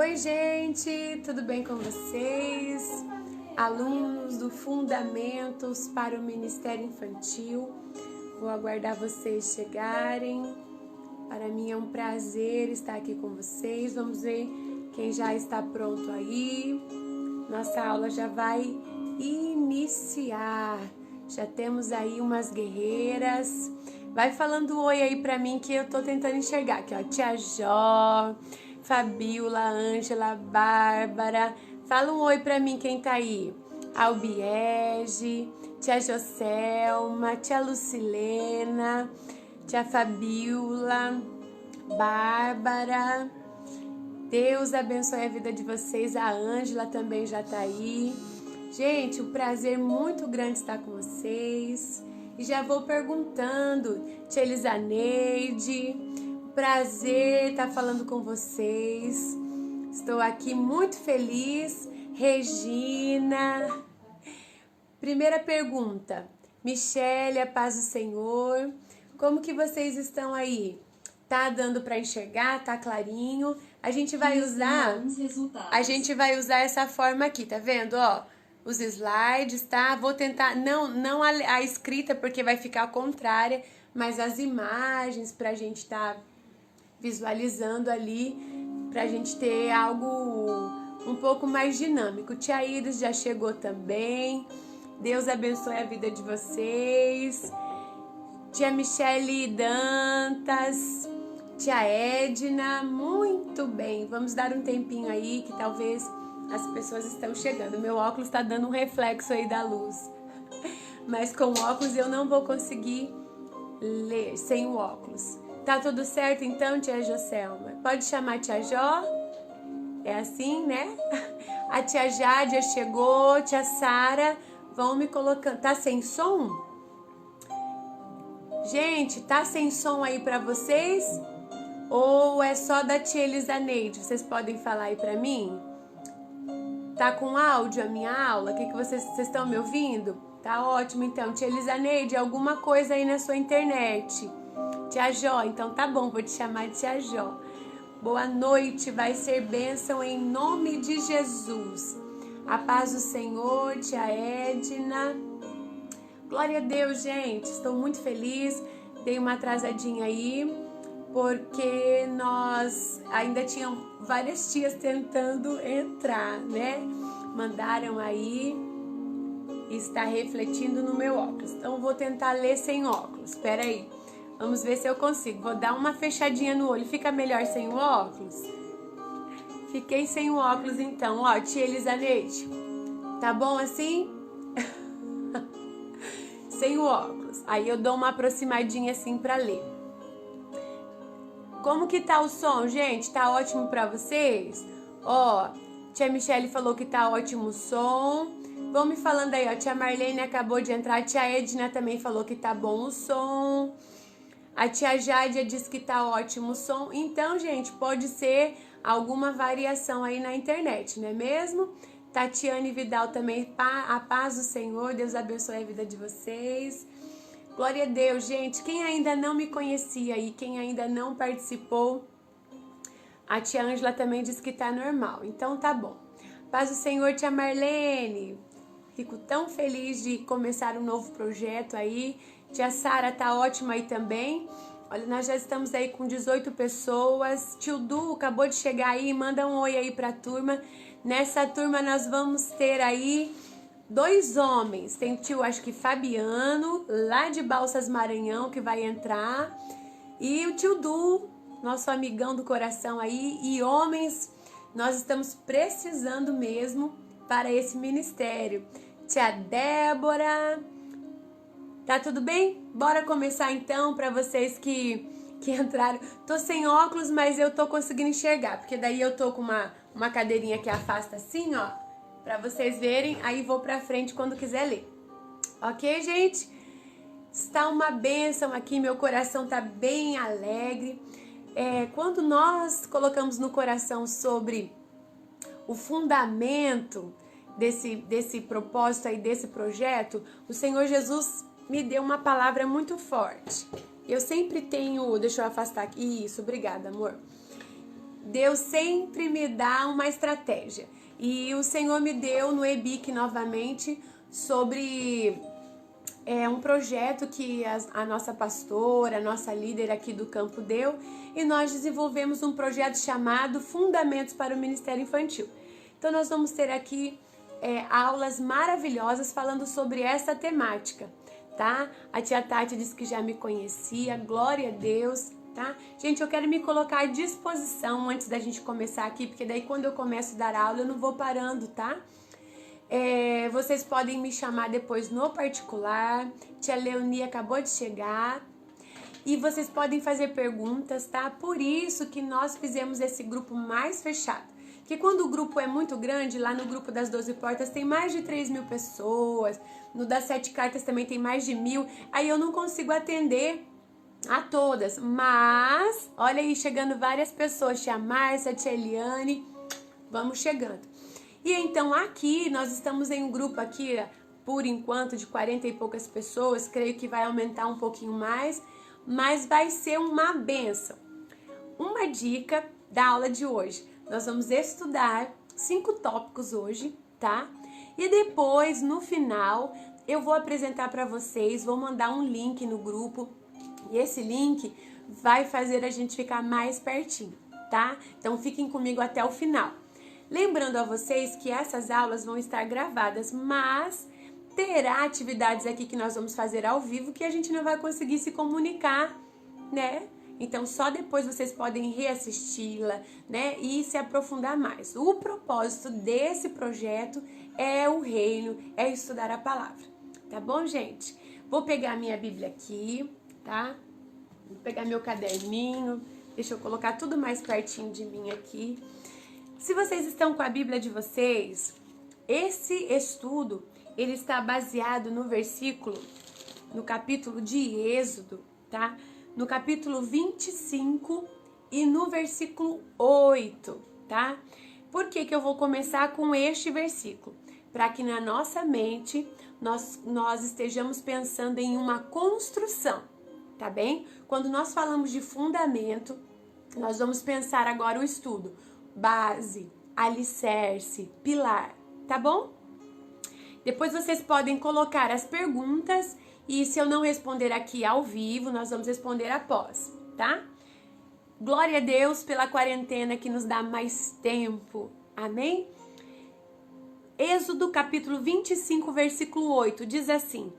Oi, gente, tudo bem com vocês? Alunos do Fundamentos para o Ministério Infantil, vou aguardar vocês chegarem. Para mim é um prazer estar aqui com vocês. Vamos ver quem já está pronto aí. Nossa aula já vai iniciar. Já temos aí umas guerreiras. Vai falando oi aí pra mim que eu tô tentando enxergar. Aqui, ó, Tia Jó, Fabiola, Ângela, Bárbara. Fala um oi pra mim quem tá aí. Albiege, Tia Joselma, Tia Lucilena, Tia Fabiola, Bárbara. Deus abençoe a vida de vocês. A Ângela também já tá aí. Gente, um prazer muito grande estar com vocês. E já vou perguntando, Tia Elisaneide, prazer estar falando com vocês. Estou aqui muito feliz. Regina. Primeira pergunta, Michele, a paz do Senhor. Como que vocês estão aí? Tá dando para enxergar? Tá clarinho? A gente vai usar essa forma aqui, tá vendo, ó? Os slides, tá? Vou tentar, não a escrita, porque vai ficar contrária, mas as imagens pra gente tá visualizando ali, pra gente ter algo um pouco mais dinâmico. Tia Iris já chegou também. Deus abençoe a vida de vocês. Tia Michele Dantas, Tia Edna, muito bem. Vamos dar um tempinho aí que talvez as pessoas estão chegando. Meu óculos está dando um reflexo aí da luz. Mas com o óculos eu não vou conseguir ler sem o óculos. Tá tudo certo então, Tia Joselma? Pode chamar Tia Jó? É assim, né? A Tia Jádia chegou, Tia Sara, vão me colocando. Tá sem som? Gente, tá sem som aí pra vocês? Ou é só da Tia Elisaneide? Vocês podem falar aí pra mim? Tá com áudio a minha aula? Que vocês estão me ouvindo? Tá ótimo, então. Tia Elisaneide, alguma coisa aí na sua internet. Tia Jó, então tá bom, vou te chamar de Tia Jó. Boa noite, vai ser bênção em nome de Jesus. A paz do Senhor, Tia Edna. Glória a Deus, gente. Estou muito feliz. Dei uma atrasadinha aí, porque nós ainda tínhamos várias tias tentando entrar, né? Mandaram aí e está refletindo no meu óculos. Então vou tentar ler sem óculos. Espera aí. Vamos ver se eu consigo. Vou dar uma fechadinha no olho. Fica melhor sem o óculos? Fiquei sem o óculos então. Ó, Tia Elisaneide. Tá bom assim? Sem o óculos. Aí eu dou uma aproximadinha assim pra ler. Como que tá o som, gente? Tá ótimo pra vocês? Ó, Tia Michele falou que tá ótimo o som. Vão me falando aí, ó. Tia Marlene acabou de entrar. Tia Edna também falou que tá bom o som. A Tia Jádia disse que tá ótimo o som. Então, gente, pode ser alguma variação aí na internet, não é mesmo? Tatiane Vidal também, a paz do Senhor. Deus abençoe a vida de vocês. Glória a Deus, gente. Quem ainda não me conhecia e quem ainda não participou, a Tia Ângela também disse que tá normal. Então tá bom. Paz do Senhor, Tia Marlene. Fico tão feliz de começar um novo projeto aí. Tia Sara tá ótima aí também. Olha, nós já estamos aí com 18 pessoas. Tio Du acabou de chegar aí. Manda um oi aí pra turma. Nessa turma nós vamos ter aí 2 homens. Tem o tio, acho que Fabiano, lá de Balsas Maranhão, que vai entrar. E o tio Du, nosso amigão do coração aí. E homens, nós estamos precisando mesmo para esse ministério. Tia Débora. Tá tudo bem? Bora começar então para vocês que entraram. Tô sem óculos, mas eu tô conseguindo enxergar. Porque daí eu tô com uma cadeirinha que afasta assim, ó. Pra vocês verem, aí vou pra frente quando quiser ler. Ok, gente? Está uma bênção aqui, meu coração tá bem alegre. Quando nós colocamos no coração sobre o fundamento desse propósito aí, desse projeto, o Senhor Jesus me deu uma palavra muito forte. Eu sempre tenho... Deixa eu afastar aqui. Isso, obrigada, amor. Deus sempre me dá uma estratégia. E o Senhor me deu no EBIC novamente sobre um projeto que a nossa pastora, a nossa líder aqui do campo deu, e nós desenvolvemos um projeto chamado Fundamentos para o Ministério Infantil. Então nós vamos ter aqui aulas maravilhosas falando sobre essa temática, tá? A tia Tati disse que já me conhecia, glória a Deus, tá? Gente, eu quero me colocar à disposição antes da gente começar aqui, porque daí quando eu começo a dar aula eu não vou parando, tá? Vocês podem me chamar depois no particular. Tia Leonie acabou de chegar. E vocês podem fazer perguntas, tá? Por isso que nós fizemos esse grupo mais fechado. Porque quando o grupo é muito grande, lá no grupo das 12 portas tem mais de 3.000 pessoas. No das 7 cartas também tem mais de 1.000. Aí eu não consigo atender a todas. Mas, olha aí, chegando várias pessoas. Tia Márcia, tia Eliane. Vamos chegando. E então aqui, nós estamos em um grupo aqui, por enquanto, de 40 e poucas pessoas. Creio que vai aumentar um pouquinho mais, mas vai ser uma bênção. Uma dica da aula de hoje. Nós vamos estudar 5 tópicos hoje, tá? E depois, no final, eu vou apresentar para vocês, vou mandar um link no grupo. E esse link vai fazer a gente ficar mais pertinho, tá? Então fiquem comigo até o final. Lembrando a vocês que essas aulas vão estar gravadas, mas terá atividades aqui que nós vamos fazer ao vivo que a gente não vai conseguir se comunicar, né? Então só depois vocês podem reassisti-la, né? E se aprofundar mais. O propósito desse projeto é o reino, é estudar a palavra. Tá bom, gente? Vou pegar minha Bíblia aqui, tá? Vou pegar meu caderninho. Deixa eu colocar tudo mais pertinho de mim aqui. Se vocês estão com a Bíblia de vocês, esse estudo, ele está baseado no versículo, no capítulo de Êxodo, tá? No capítulo 25 e no versículo 8, tá? Por que que eu vou começar com este versículo? Para que na nossa mente nós estejamos pensando em uma construção, tá bem? Quando nós falamos de fundamento, nós vamos pensar agora o estudo. Base, alicerce, pilar, tá bom? Depois vocês podem colocar as perguntas e se eu não responder aqui ao vivo, nós vamos responder após, tá? Glória a Deus pela quarentena que nos dá mais tempo, amém? Êxodo capítulo 25, versículo 8, diz assim: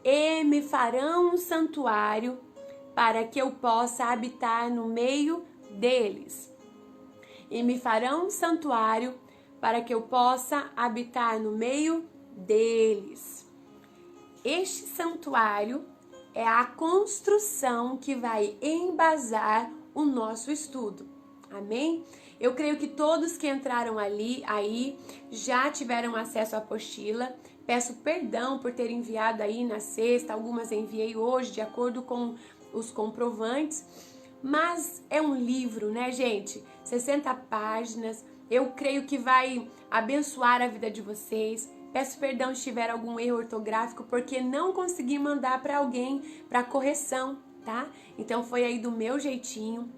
E me farão um santuário para que eu possa habitar no meio deles. E me farão um santuário para que eu possa habitar no meio deles. Este santuário é a construção que vai embasar o nosso estudo. Amém? Eu creio que todos que entraram aí já tiveram acesso à apostila. Peço perdão por ter enviado aí na sexta, algumas enviei hoje de acordo com os comprovantes. Mas é um livro, né, gente? 60 páginas. Eu creio que vai abençoar a vida de vocês. Peço perdão se tiver algum erro ortográfico, porque não consegui mandar para alguém para correção, tá? Então foi aí do meu jeitinho.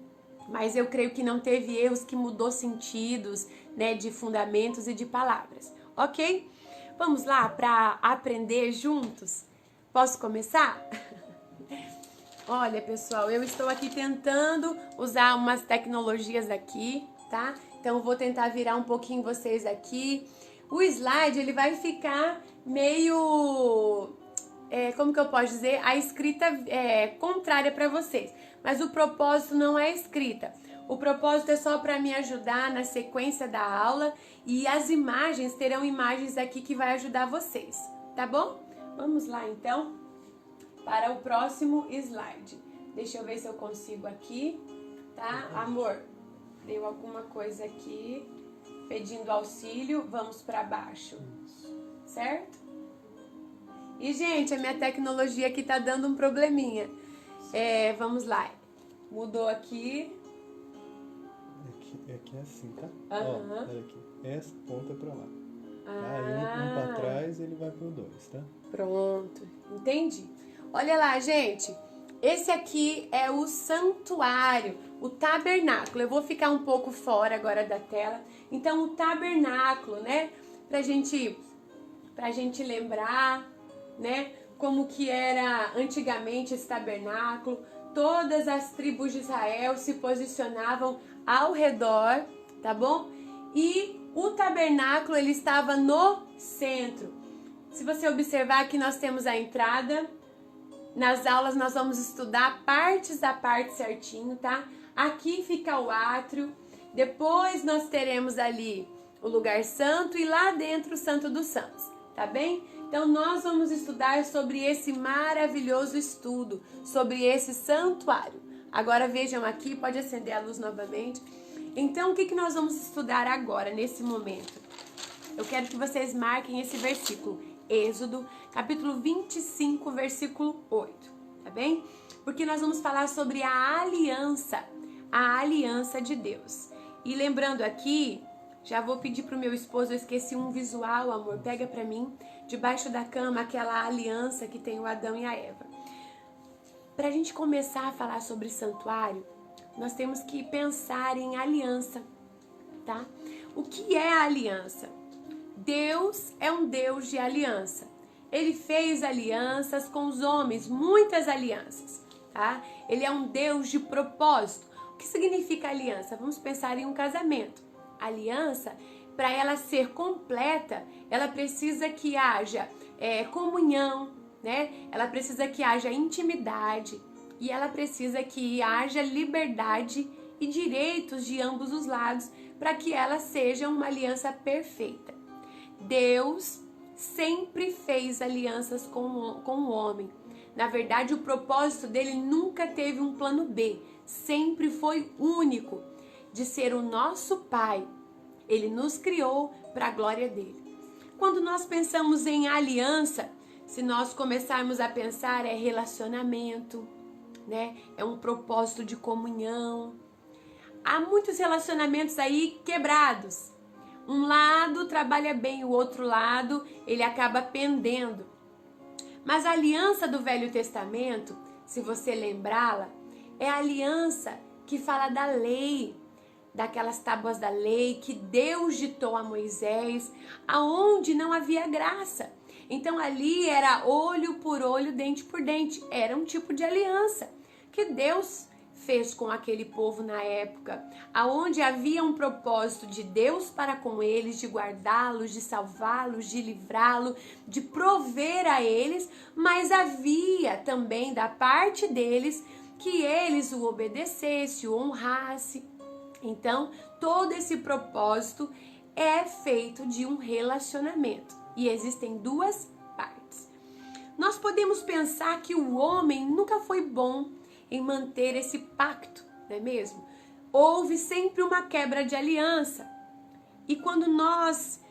Mas eu creio que não teve erros que mudou sentidos, né, de fundamentos e de palavras, ok? Vamos lá para aprender juntos? Posso começar? Olha, pessoal, eu estou aqui tentando usar umas tecnologias aqui, tá? Então, eu vou tentar virar um pouquinho vocês aqui. O slide, ele vai ficar meio... como que eu posso dizer? A escrita contrária para vocês. Mas o propósito não é escrita. O propósito é só para me ajudar na sequência da aula. E as imagens, terão imagens aqui que vai ajudar vocês, tá bom? Vamos lá, então, para o próximo slide. Deixa eu ver se eu consigo aqui, tá? Amor, deu alguma coisa aqui, pedindo auxílio, vamos para baixo, certo? E, gente, a minha tecnologia aqui tá dando um probleminha. Vamos lá, mudou aqui. Aqui é assim, tá? Uhum. Ó, olha aqui, essa ponta é pra lá. Aí um pra trás, ele vai pro 2, tá? Pronto, entendi. Olha lá, gente, esse aqui é o santuário, o tabernáculo. Eu vou ficar um pouco fora agora da tela. Então, o tabernáculo, né? Pra gente lembrar, né? Como que era antigamente esse tabernáculo. Todas as tribos de Israel se posicionavam ao redor, tá bom? E o tabernáculo, ele estava no centro. Se você observar aqui, nós temos a entrada. Nas aulas nós vamos estudar partes a parte certinho, tá? Aqui fica o átrio. Depois nós teremos ali o lugar santo e lá dentro o Santo dos Santos, tá bem? Então nós vamos estudar sobre esse maravilhoso estudo, sobre esse santuário. Agora vejam aqui, pode acender a luz novamente. Então o que nós vamos estudar agora, nesse momento? Eu quero que vocês marquem esse versículo, Êxodo, capítulo 25, versículo 8, tá bem? Porque nós vamos falar sobre a aliança de Deus. E lembrando aqui, já vou pedir pro meu esposo, eu esqueci um visual, amor, pega pra mim, debaixo da cama, aquela aliança que tem o Adão e a Eva. Pra gente começar a falar sobre santuário, nós temos que pensar em aliança, tá? O que é a aliança? Deus é um Deus de aliança. Ele fez alianças com os homens, muitas alianças, tá? Ele é um Deus de propósito. O que significa aliança? Vamos pensar em um casamento. A aliança, para ela ser completa, ela precisa que haja comunhão, né? Ela precisa que haja intimidade e ela precisa que haja liberdade e direitos de ambos os lados para que ela seja uma aliança perfeita. Deus sempre fez alianças com o homem. Na verdade, o propósito dele nunca teve um plano B. Sempre foi único, de ser o nosso Pai. Ele nos criou para a glória dele. Quando nós pensamos em aliança, se nós começarmos a pensar, é relacionamento, né? É um propósito de comunhão. Há muitos relacionamentos aí quebrados. Um lado trabalha bem, o outro lado ele acaba pendendo. Mas a aliança do Velho Testamento, se você lembrá-la, é a aliança que fala da lei, daquelas tábuas da lei que Deus ditou a Moisés, aonde não havia graça. Então ali era olho por olho, dente por dente. Era um tipo de aliança que Deus fez com aquele povo na época, aonde havia um propósito de Deus para com eles, de guardá-los, de salvá-los, de livrá-los, de prover a eles, mas havia também da parte deles que eles o obedecessem, o honrassem. Então, todo esse propósito é feito de um relacionamento e existem duas partes. Nós podemos pensar que o homem nunca foi bom em manter esse pacto, não é mesmo? Houve sempre uma quebra de aliança. E quando nós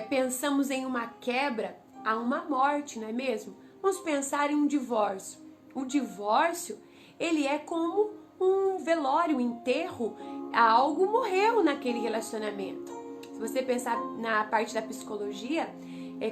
pensamos em uma quebra, há uma morte, não é mesmo? Vamos pensar em um divórcio. O divórcio, ele é como um velório, um enterro. Algo morreu naquele relacionamento. Se você pensar na parte da psicologia,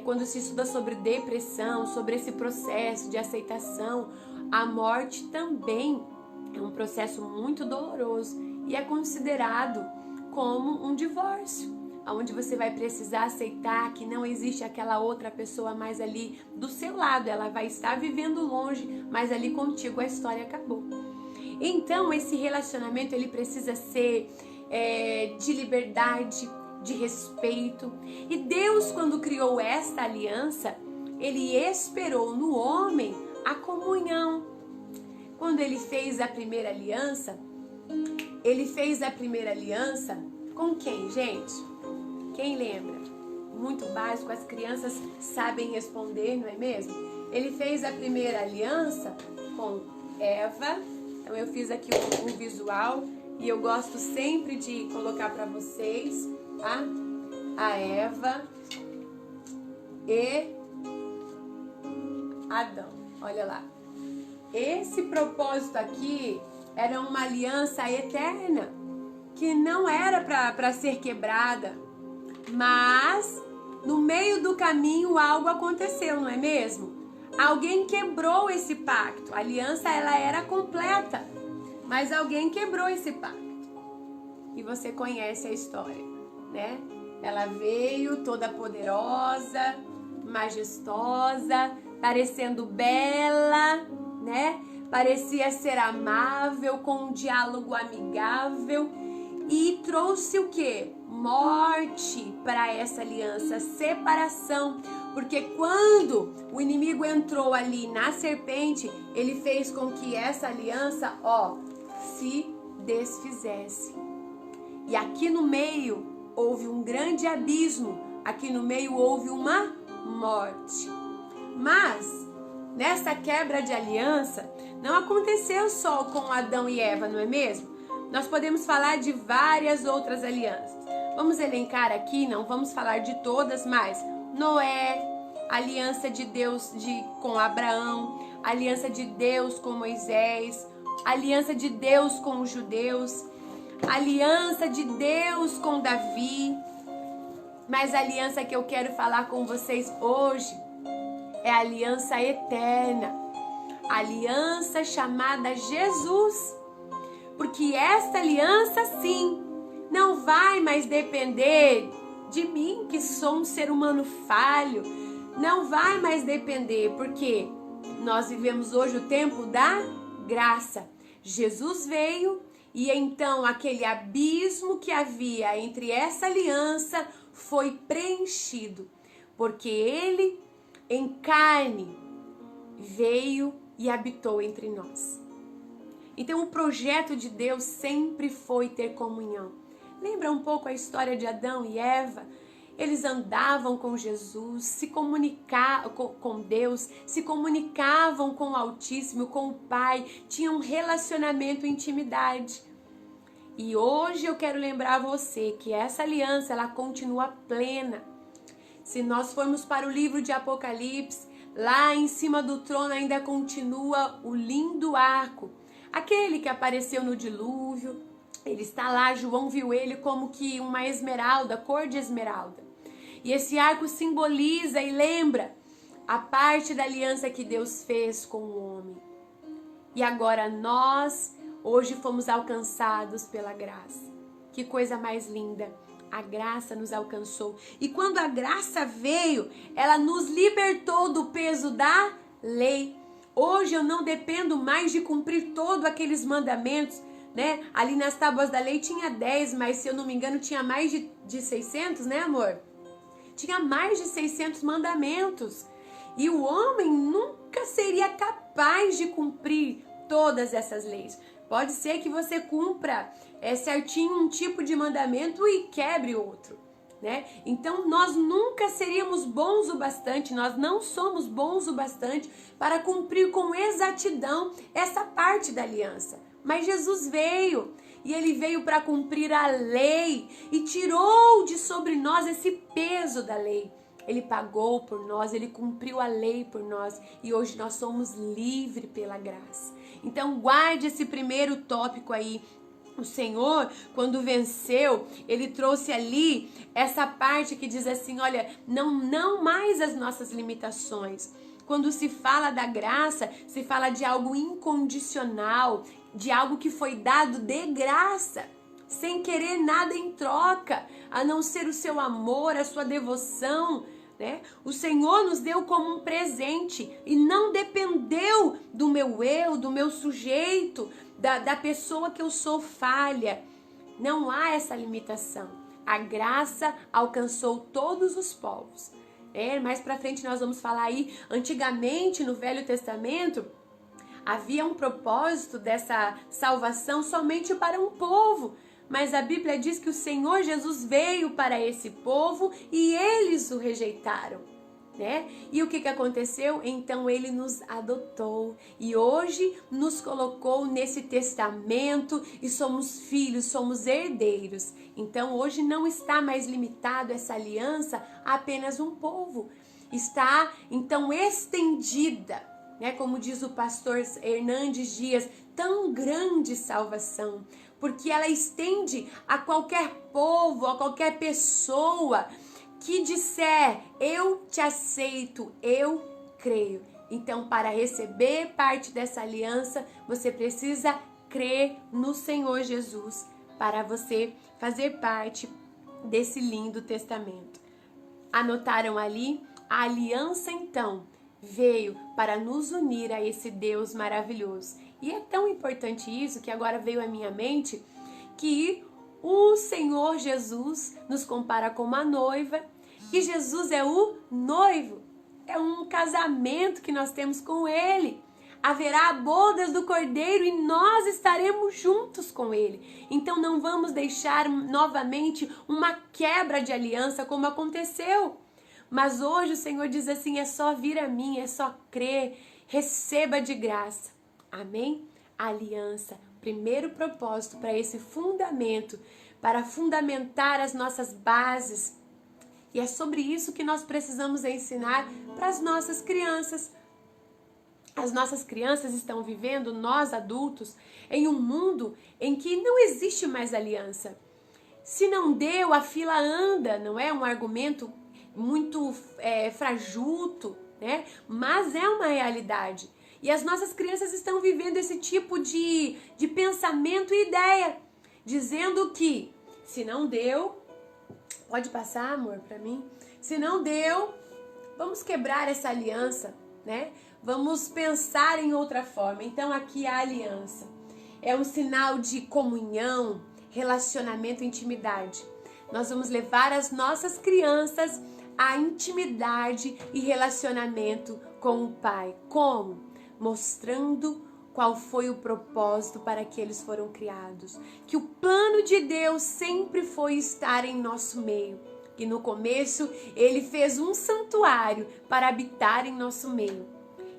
quando se estuda sobre depressão, sobre esse processo de aceitação, a morte também é um processo muito doloroso e é considerado como um divórcio, onde você vai precisar aceitar que não existe aquela outra pessoa mais ali do seu lado. Ela vai estar vivendo longe, mas ali contigo a história acabou. Então, esse relacionamento ele precisa ser de liberdade, de respeito. E Deus, quando criou esta aliança, ele esperou no homem a comunhão. Quando ele fez a primeira aliança, com quem, gente? Quem lembra? Muito básico, as crianças sabem responder, não é mesmo? Ele fez a primeira aliança com Eva. Então eu fiz aqui um visual e eu gosto sempre de colocar para vocês, tá? A Eva e Adão. Olha lá. Esse propósito aqui era uma aliança eterna, que não era para ser quebrada, mas no meio do caminho algo aconteceu, não é mesmo? alguém quebrou esse pacto. A aliança, ela era completa, mas alguém quebrou esse pacto. E você conhece a história, né? Ela veio toda poderosa, majestosa, parecendo bela, né? Parecia ser amável, com um diálogo amigável, e trouxe o quê? Morte para essa aliança, separação, porque quando o inimigo entrou ali na serpente, ele fez com que essa aliança, se desfizesse. E aqui no meio houve um grande abismo, aqui no meio houve uma morte. Mas nessa quebra de aliança não aconteceu só com Adão e Eva, não é mesmo? Nós podemos falar de várias outras alianças. Vamos elencar aqui, não vamos falar de todas, mas Noé, aliança de Deus com Abraão, aliança de Deus com Moisés, aliança de Deus com os judeus, aliança de Deus com Davi. Mas a aliança que eu quero falar com vocês hoje é a aliança eterna, a aliança chamada Jesus. Porque esta aliança, sim, não vai mais depender de mim, que sou um ser humano falho. Não vai mais depender, porque nós vivemos hoje o tempo da graça. Jesus veio e então aquele abismo que havia entre essa aliança foi preenchido, porque ele, em carne, veio e habitou entre nós. Então o projeto de Deus sempre foi ter comunhão. Lembra um pouco a história de Adão e Eva? Eles andavam com Jesus, se comunicavam com Deus, se comunicavam com o Altíssimo, com o Pai, tinham um relacionamento, intimidade. E hoje eu quero lembrar você que essa aliança, ela continua plena. Se nós formos para o livro de Apocalipse, lá em cima do trono ainda continua o lindo arco, aquele que apareceu no dilúvio. Ele está lá, João viu ele como que uma esmeralda, cor de esmeralda. E esse arco simboliza e lembra a parte da aliança que Deus fez com o homem. E agora nós, hoje, fomos alcançados pela graça. Que coisa mais linda! A graça nos alcançou. E quando a graça veio, ela nos libertou do peso da lei. Hoje eu não dependo mais de cumprir todos aqueles mandamentos, né? Ali nas tábuas da lei tinha 10, mas se eu não me engano tinha mais de 600, né, amor? Tinha mais de 600 mandamentos. E o homem nunca seria capaz de cumprir todas essas leis. Pode ser que você cumpra certinho um tipo de mandamento e quebre outro, né? Então nós nunca seríamos bons o bastante, nós não somos bons o bastante para cumprir com exatidão essa parte da aliança. Mas Jesus veio, e ele veio para cumprir a lei e tirou de sobre nós esse peso da lei. Ele pagou por nós, ele cumpriu a lei por nós e hoje nós somos livres pela graça. Então guarde esse primeiro tópico aí. O Senhor, quando venceu, ele trouxe ali essa parte que diz assim, olha, não mais as nossas limitações. Quando se fala da graça, se fala de algo incondicional, de algo que foi dado de graça, sem querer nada em troca, a não ser o seu amor, a sua devoção, né? O Senhor nos deu como um presente e não dependeu do meu eu, do meu sujeito, da pessoa que eu sou falha. Não há essa limitação. A graça alcançou todos os povos. Mais pra frente nós vamos falar aí, antigamente no Velho Testamento, havia um propósito dessa salvação somente para um povo. Mas a Bíblia diz que o Senhor Jesus veio para esse povo e eles o rejeitaram, né? E o que aconteceu? Então ele nos adotou e hoje nos colocou nesse testamento e somos filhos, somos herdeiros. Então hoje não está mais limitado essa aliança a apenas um povo. Está então estendida, né? Como diz o pastor Hernandes Dias, tão grande salvação, porque ela estende a qualquer povo, a qualquer pessoa que disser, eu te aceito, eu creio. Então, para receber parte dessa aliança, você precisa crer no Senhor Jesus para você fazer parte desse lindo testamento. Anotaram ali? A aliança, então, veio para nos unir a esse Deus maravilhoso. E é tão importante isso que agora veio à minha mente que o Senhor Jesus nos compara com uma noiva e Jesus é o noivo. É um casamento que nós temos com Ele. Haverá bodas do Cordeiro e nós estaremos juntos com Ele. Então não vamos deixar novamente uma quebra de aliança como aconteceu. Mas hoje o Senhor diz assim, é só vir a mim, é só crer, receba de graça. Amém? A aliança, primeiro propósito para esse fundamento, para fundamentar as nossas bases. E é sobre isso que nós precisamos ensinar para as nossas crianças. As nossas crianças estão vivendo, nós adultos, em um mundo em que não existe mais aliança. Se não deu, a fila anda, não é um argumento muito frajuto, né? Mas é uma realidade. E as nossas crianças estão vivendo esse tipo de pensamento e ideia, dizendo que se não deu, pode passar, amor, para mim? Se não deu, vamos quebrar essa aliança, né? Vamos pensar em outra forma. Então aqui a aliança é um sinal de comunhão, relacionamento, intimidade. Nós vamos levar as nossas crianças à intimidade e relacionamento com o Pai. Como? Mostrando qual foi o propósito para que eles foram criados. Que o plano de Deus sempre foi estar em nosso meio. Que no começo Ele fez um santuário para habitar em nosso meio.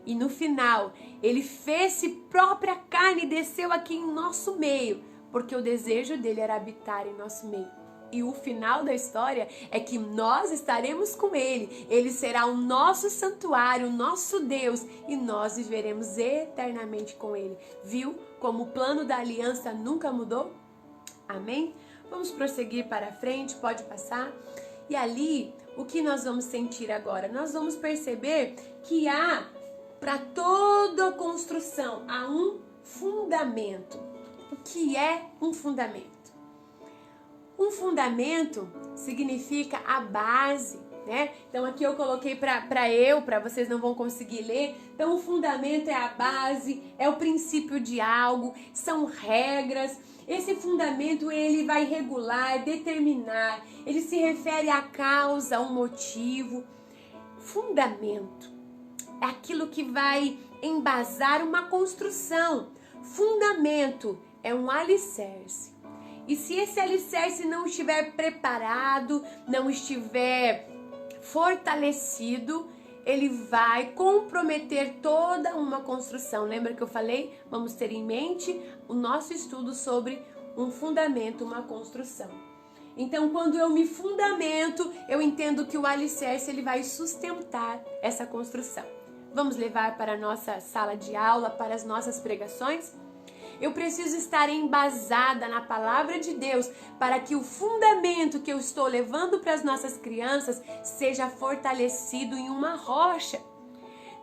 E no final, Ele fez-se própria carne e desceu aqui em nosso meio. Porque o desejo dele era habitar em nosso meio. E o final da história é que nós estaremos com Ele. Ele será o nosso santuário, o nosso Deus. E nós viveremos eternamente com Ele. Viu como o plano da aliança nunca mudou? Amém? Vamos prosseguir para frente, pode passar. E ali, o que nós vamos sentir agora? Nós vamos perceber que há, para toda a construção, há um fundamento. O que é um fundamento? Um fundamento significa a base, né? Então aqui eu coloquei para vocês não vão conseguir ler. Então o fundamento é a base, é o princípio de algo, são regras. Esse fundamento ele vai regular, determinar, ele se refere à causa, ao motivo. Fundamento é aquilo que vai embasar uma construção. Fundamento é um alicerce. E se esse alicerce não estiver preparado, não estiver fortalecido, ele vai comprometer toda uma construção. Lembra que eu falei? Vamos ter em mente o nosso estudo sobre um fundamento, uma construção. Então, quando eu me fundamento, eu entendo que o alicerce ele vai sustentar essa construção. Vamos levar para a nossa sala de aula, para as nossas pregações? Eu preciso estar embasada na palavra de Deus para que o fundamento que eu estou levando para as nossas crianças seja fortalecido em uma rocha.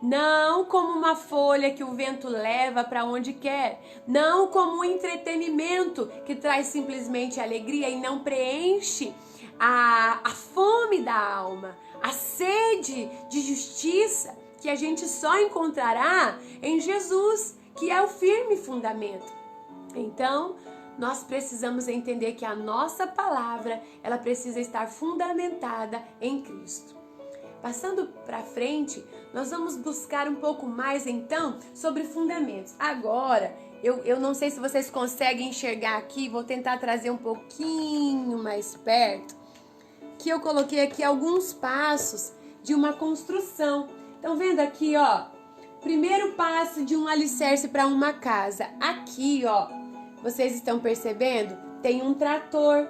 Não como uma folha que o vento leva para onde quer. Não como um entretenimento que traz simplesmente alegria e não preenche a fome da alma, a sede de justiça que a gente só encontrará em Jesus, que é o firme fundamento. Então, nós precisamos entender que a nossa palavra, ela precisa estar fundamentada em Cristo. Passando para frente, nós vamos buscar um pouco mais, então, sobre fundamentos. Agora, eu não sei se vocês conseguem enxergar aqui, vou tentar trazer um pouquinho mais perto, que eu coloquei aqui alguns passos de uma construção. Estão vendo aqui, ó? Primeiro passo de um alicerce para uma casa. Aqui, ó, vocês estão percebendo? Tem um trator.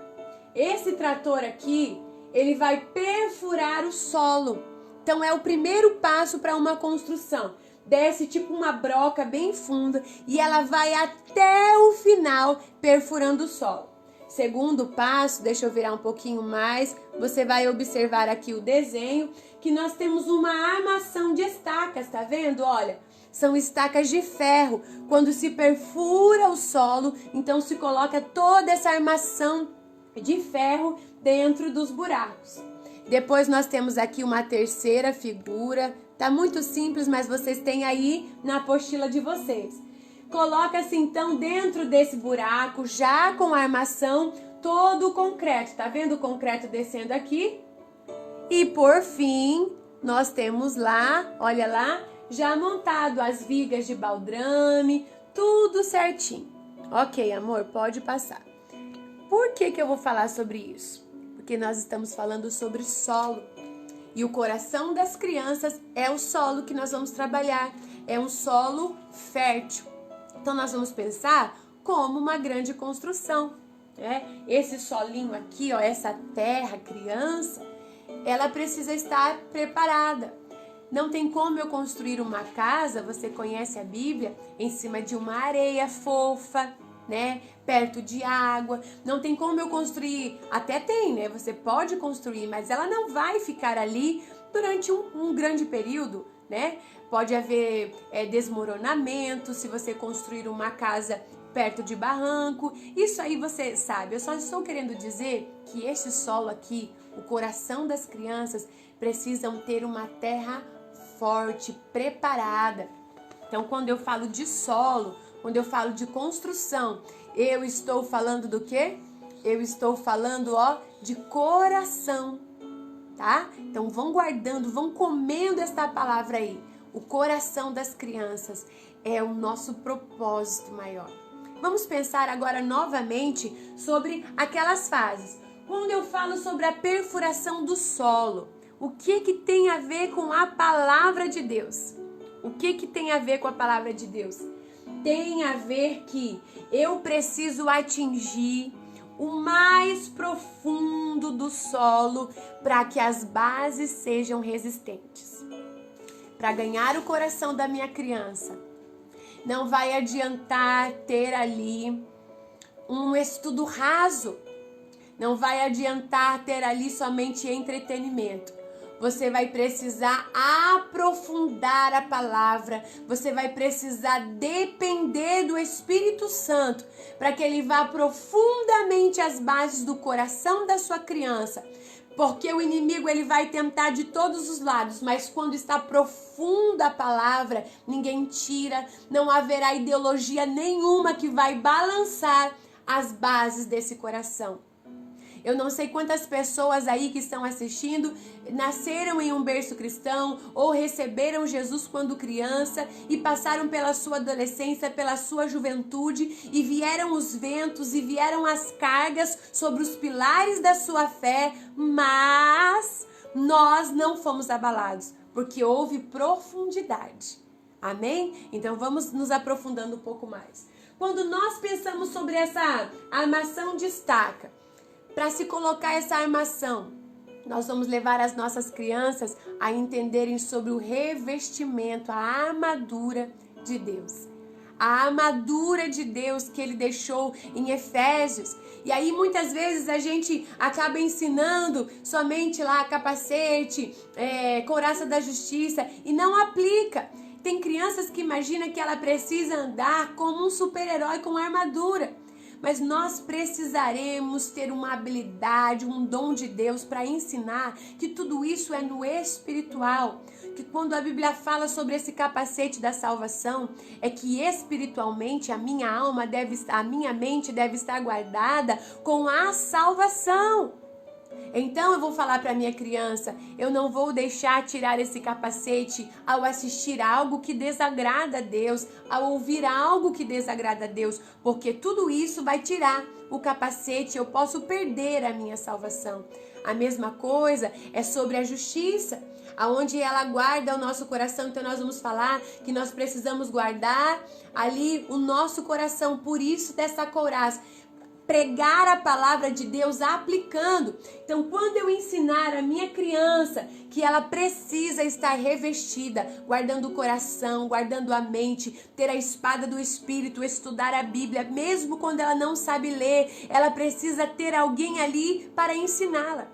Esse trator aqui, ele vai perfurar o solo. Então, é o primeiro passo para uma construção. Desce tipo uma broca bem funda e ela vai até o final perfurando o solo. segundo passo, deixa eu virar um pouquinho mais, você vai observar aqui o desenho, que nós temos uma armação de estacas, tá vendo? Olha, são estacas de ferro. Quando se perfura o solo, então se coloca toda essa armação de ferro dentro dos buracos. Depois nós temos aqui uma terceira figura. Tá muito simples, mas vocês têm aí na apostila de vocês. Coloca-se então dentro desse buraco, já com a armação, todo o concreto. Tá vendo o concreto descendo aqui? E por fim, nós temos lá, olha lá, já montado as vigas de baldrame, tudo certinho. Ok, amor, pode passar. Por que eu vou falar sobre isso? Porque nós estamos falando sobre solo. E o coração das crianças é o solo que nós vamos trabalhar. É um solo fértil. Então nós vamos pensar como uma grande construção. Esse solinho aqui, ó, essa terra, criança, ela precisa estar preparada. Não tem como eu construir uma casa, você conhece a Bíblia, em cima de uma areia fofa, né? Perto de água. Não tem como eu construir, até tem, né? Você pode construir, mas ela não vai ficar ali durante um grande período, né? Pode haver desmoronamento se você construir uma casa perto de barranco. Isso aí você sabe. Eu só estou querendo dizer que este solo aqui, o coração das crianças, precisam ter uma terra forte, preparada. Então, quando eu falo de solo, quando eu falo de construção, eu estou falando do quê? Eu estou falando, ó, de coração, tá? Então, vão guardando, vão comendo esta palavra aí. O coração das crianças é o nosso propósito maior. Vamos pensar agora novamente sobre aquelas fases. Quando eu falo sobre a perfuração do solo, o que tem a ver com a palavra de Deus? O que tem a ver com a palavra de Deus? Tem a ver que eu preciso atingir o mais profundo do solo para que as bases sejam resistentes. Para ganhar o coração da minha criança, não vai adiantar ter ali um estudo raso. Não vai adiantar ter ali somente entretenimento. Você vai precisar aprofundar a palavra. Você vai precisar depender do Espírito Santo para que ele vá profundamente às bases do coração da sua criança. Porque o inimigo ele vai tentar de todos os lados, mas quando está profunda a palavra, ninguém tira, não haverá ideologia nenhuma que vai balançar as bases desse coração. Eu não sei quantas pessoas aí que estão assistindo nasceram em um berço cristão ou receberam Jesus quando criança e passaram pela sua adolescência, pela sua juventude e vieram os ventos e vieram as cargas sobre os pilares da sua fé, mas nós não fomos abalados, porque houve profundidade. Amém? Então vamos nos aprofundando um pouco mais. Quando nós pensamos sobre essa armação de estaca, para se colocar essa armação, nós vamos levar as nossas crianças a entenderem sobre o revestimento, a armadura de Deus. A armadura de Deus que ele deixou em Efésios. E aí muitas vezes a gente acaba ensinando somente lá capacete, couraça da justiça e não aplica. Tem crianças que imaginam que ela precisa andar como um super-herói com armadura. Mas nós precisaremos ter uma habilidade, um dom de Deus para ensinar que tudo isso é no espiritual. Que quando a Bíblia fala sobre esse capacete da salvação, é que espiritualmente a minha alma a minha mente deve estar guardada com a salvação. Então eu vou falar para minha criança, eu não vou deixar tirar esse capacete ao assistir algo que desagrada a Deus, ao ouvir algo que desagrada a Deus, porque tudo isso vai tirar o capacete, eu posso perder a minha salvação. A mesma coisa é sobre a justiça, aonde ela guarda o nosso coração. Então nós vamos falar que nós precisamos guardar ali o nosso coração, por isso dessa couraça. pregar a palavra de Deus aplicando. Então, quando eu ensinar a minha criança que ela precisa estar revestida, guardando o coração, guardando a mente, ter a espada do Espírito, estudar a Bíblia, mesmo quando ela não sabe ler, ela precisa ter alguém ali para ensiná-la.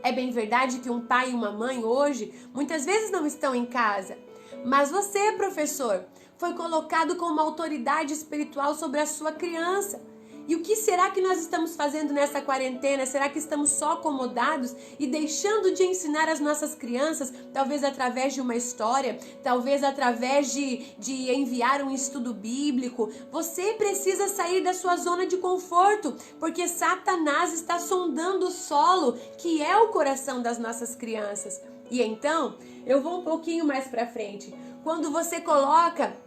É bem verdade que um pai e uma mãe hoje, muitas vezes não estão em casa, mas você, professor, foi colocado como autoridade espiritual sobre a sua criança. E o que será que nós estamos fazendo nessa quarentena? Será que estamos só acomodados e deixando de ensinar as nossas crianças, talvez através de uma história, talvez através de enviar um estudo bíblico? Você precisa sair da sua zona de conforto, porque Satanás está sondando o solo, que é o coração das nossas crianças. E então, eu vou um pouquinho mais para frente. Quando você coloca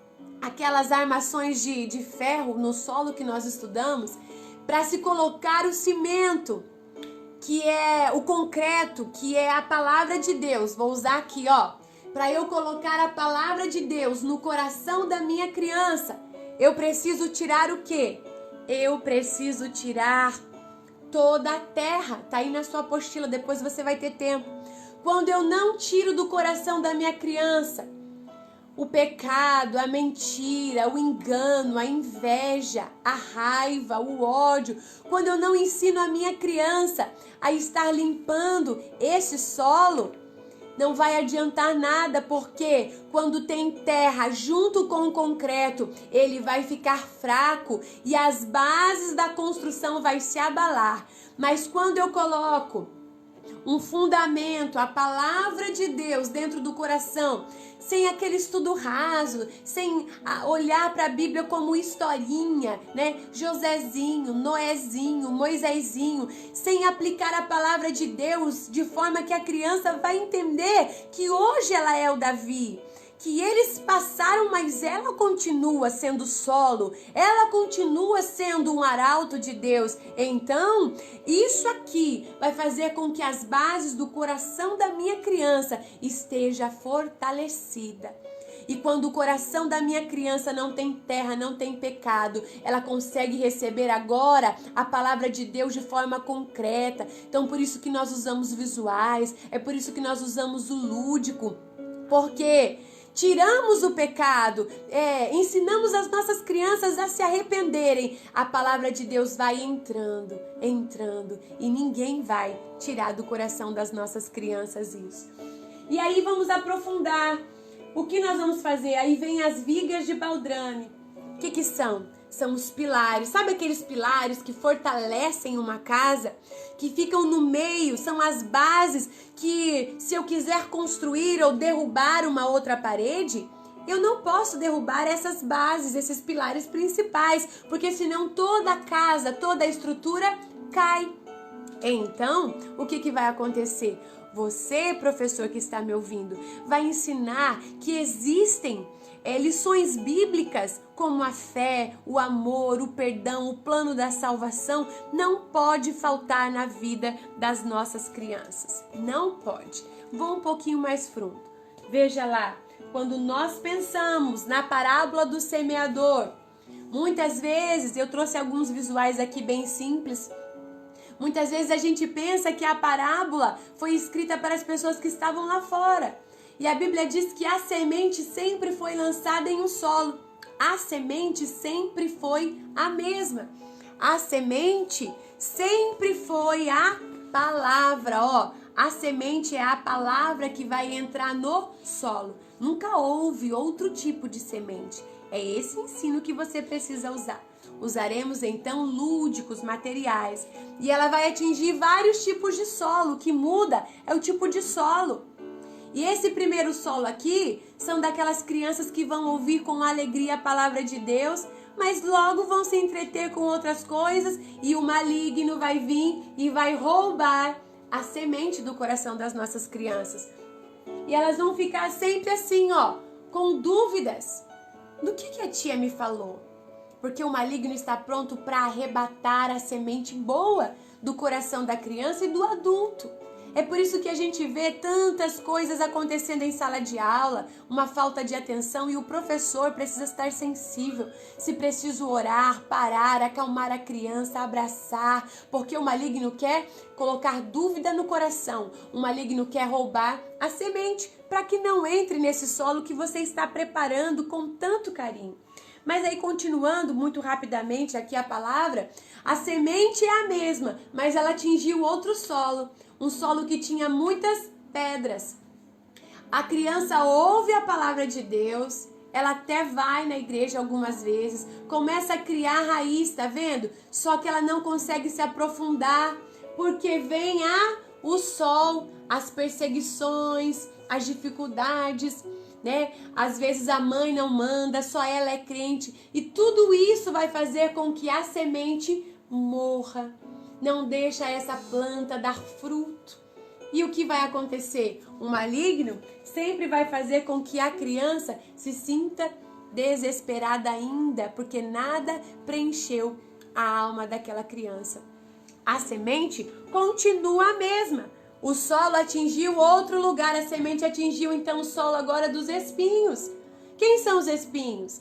aquelas armações de ferro no solo que nós estudamos, para se colocar o cimento, que é o concreto, que é a palavra de Deus. Vou usar aqui, ó, para eu colocar a palavra de Deus no coração da minha criança, eu preciso tirar o quê? Eu preciso tirar toda a terra. Tá aí na sua apostila, depois você vai ter tempo. Quando eu não tiro do coração da minha criança o pecado, a mentira, o engano, a inveja, a raiva, o ódio, quando eu não ensino a minha criança a estar limpando esse solo, não vai adiantar nada, porque quando tem terra junto com o concreto, ele vai ficar fraco e as bases da construção vai se abalar. Mas quando eu coloco um fundamento, a palavra de Deus dentro do coração, sem aquele estudo raso, sem olhar para a Bíblia como historinha, né? Josézinho, Noézinho, Moisésinho, sem aplicar a palavra de Deus de forma que a criança vai entender que hoje ela é o Davi, que eles passaram, mas ela continua sendo solo, ela continua sendo um arauto de Deus. Então, isso aqui vai fazer com que as bases do coração da minha criança esteja fortalecida. E quando o coração da minha criança não tem terra, não tem pecado, ela consegue receber agora a palavra de Deus de forma concreta. Então, por isso que nós usamos visuais, é por isso que nós usamos o lúdico, porque tiramos o pecado, ensinamos as nossas crianças a se arrependerem. A palavra de Deus vai entrando, e ninguém vai tirar do coração das nossas crianças isso. E aí vamos aprofundar. O que nós vamos fazer? Aí vem as vigas de baldrame. O que são? São os pilares. Sabe aqueles pilares que fortalecem uma casa? Que ficam no meio, são as bases que, se eu quiser construir ou derrubar uma outra parede, eu não posso derrubar essas bases, esses pilares principais, porque senão toda a casa, toda a estrutura cai. Então, o que vai acontecer? Você, professor que está me ouvindo, vai ensinar que existem lições bíblicas como a fé, o amor, o perdão, o plano da salvação. Não pode faltar na vida das nossas crianças. Não pode. Vou um pouquinho mais fundo. Veja lá, quando nós pensamos na parábola do semeador, muitas vezes, eu trouxe alguns visuais aqui bem simples. Muitas vezes a gente pensa que a parábola foi escrita para as pessoas que estavam lá fora. E a Bíblia diz que a semente sempre foi lançada em um solo. A semente sempre foi a mesma. A semente sempre foi a palavra, ó. A semente é a palavra que vai entrar no solo. Nunca houve outro tipo de semente. É esse ensino que você precisa usar. Usaremos então lúdicos, materiais, e ela vai atingir vários tipos de solo. O que muda é o tipo de solo. E esse primeiro solo aqui são daquelas crianças que vão ouvir com alegria a palavra de Deus, mas logo vão se entreter com outras coisas e o maligno vai vir e vai roubar a semente do coração das nossas crianças. E elas vão ficar sempre assim, ó, com dúvidas. Do que a tia me falou? Porque o maligno está pronto para arrebatar a semente boa do coração da criança e do adulto. É por isso que a gente vê tantas coisas acontecendo em sala de aula, uma falta de atenção, e o professor precisa estar sensível. Se preciso orar, parar, acalmar a criança, abraçar, porque o maligno quer colocar dúvida no coração. O maligno quer roubar a semente para que não entre nesse solo que você está preparando com tanto carinho. Mas aí, continuando muito rapidamente aqui a palavra, a semente é a mesma, mas ela atingiu outro solo, um solo que tinha muitas pedras. A criança ouve a palavra de Deus, ela até vai na igreja algumas vezes, começa a criar raiz, tá vendo? Só que ela não consegue se aprofundar, porque vem o sol, as perseguições, as dificuldades, né? Às vezes a mãe não manda, só ela é crente, e tudo isso vai fazer com que a semente morra, não deixa essa planta dar fruto. E o que vai acontecer? O maligno sempre vai fazer com que a criança se sinta desesperada ainda, porque nada preencheu a alma daquela criança. A semente continua a mesma. O solo atingiu outro lugar, a semente atingiu então o solo agora dos espinhos. Quem são os espinhos?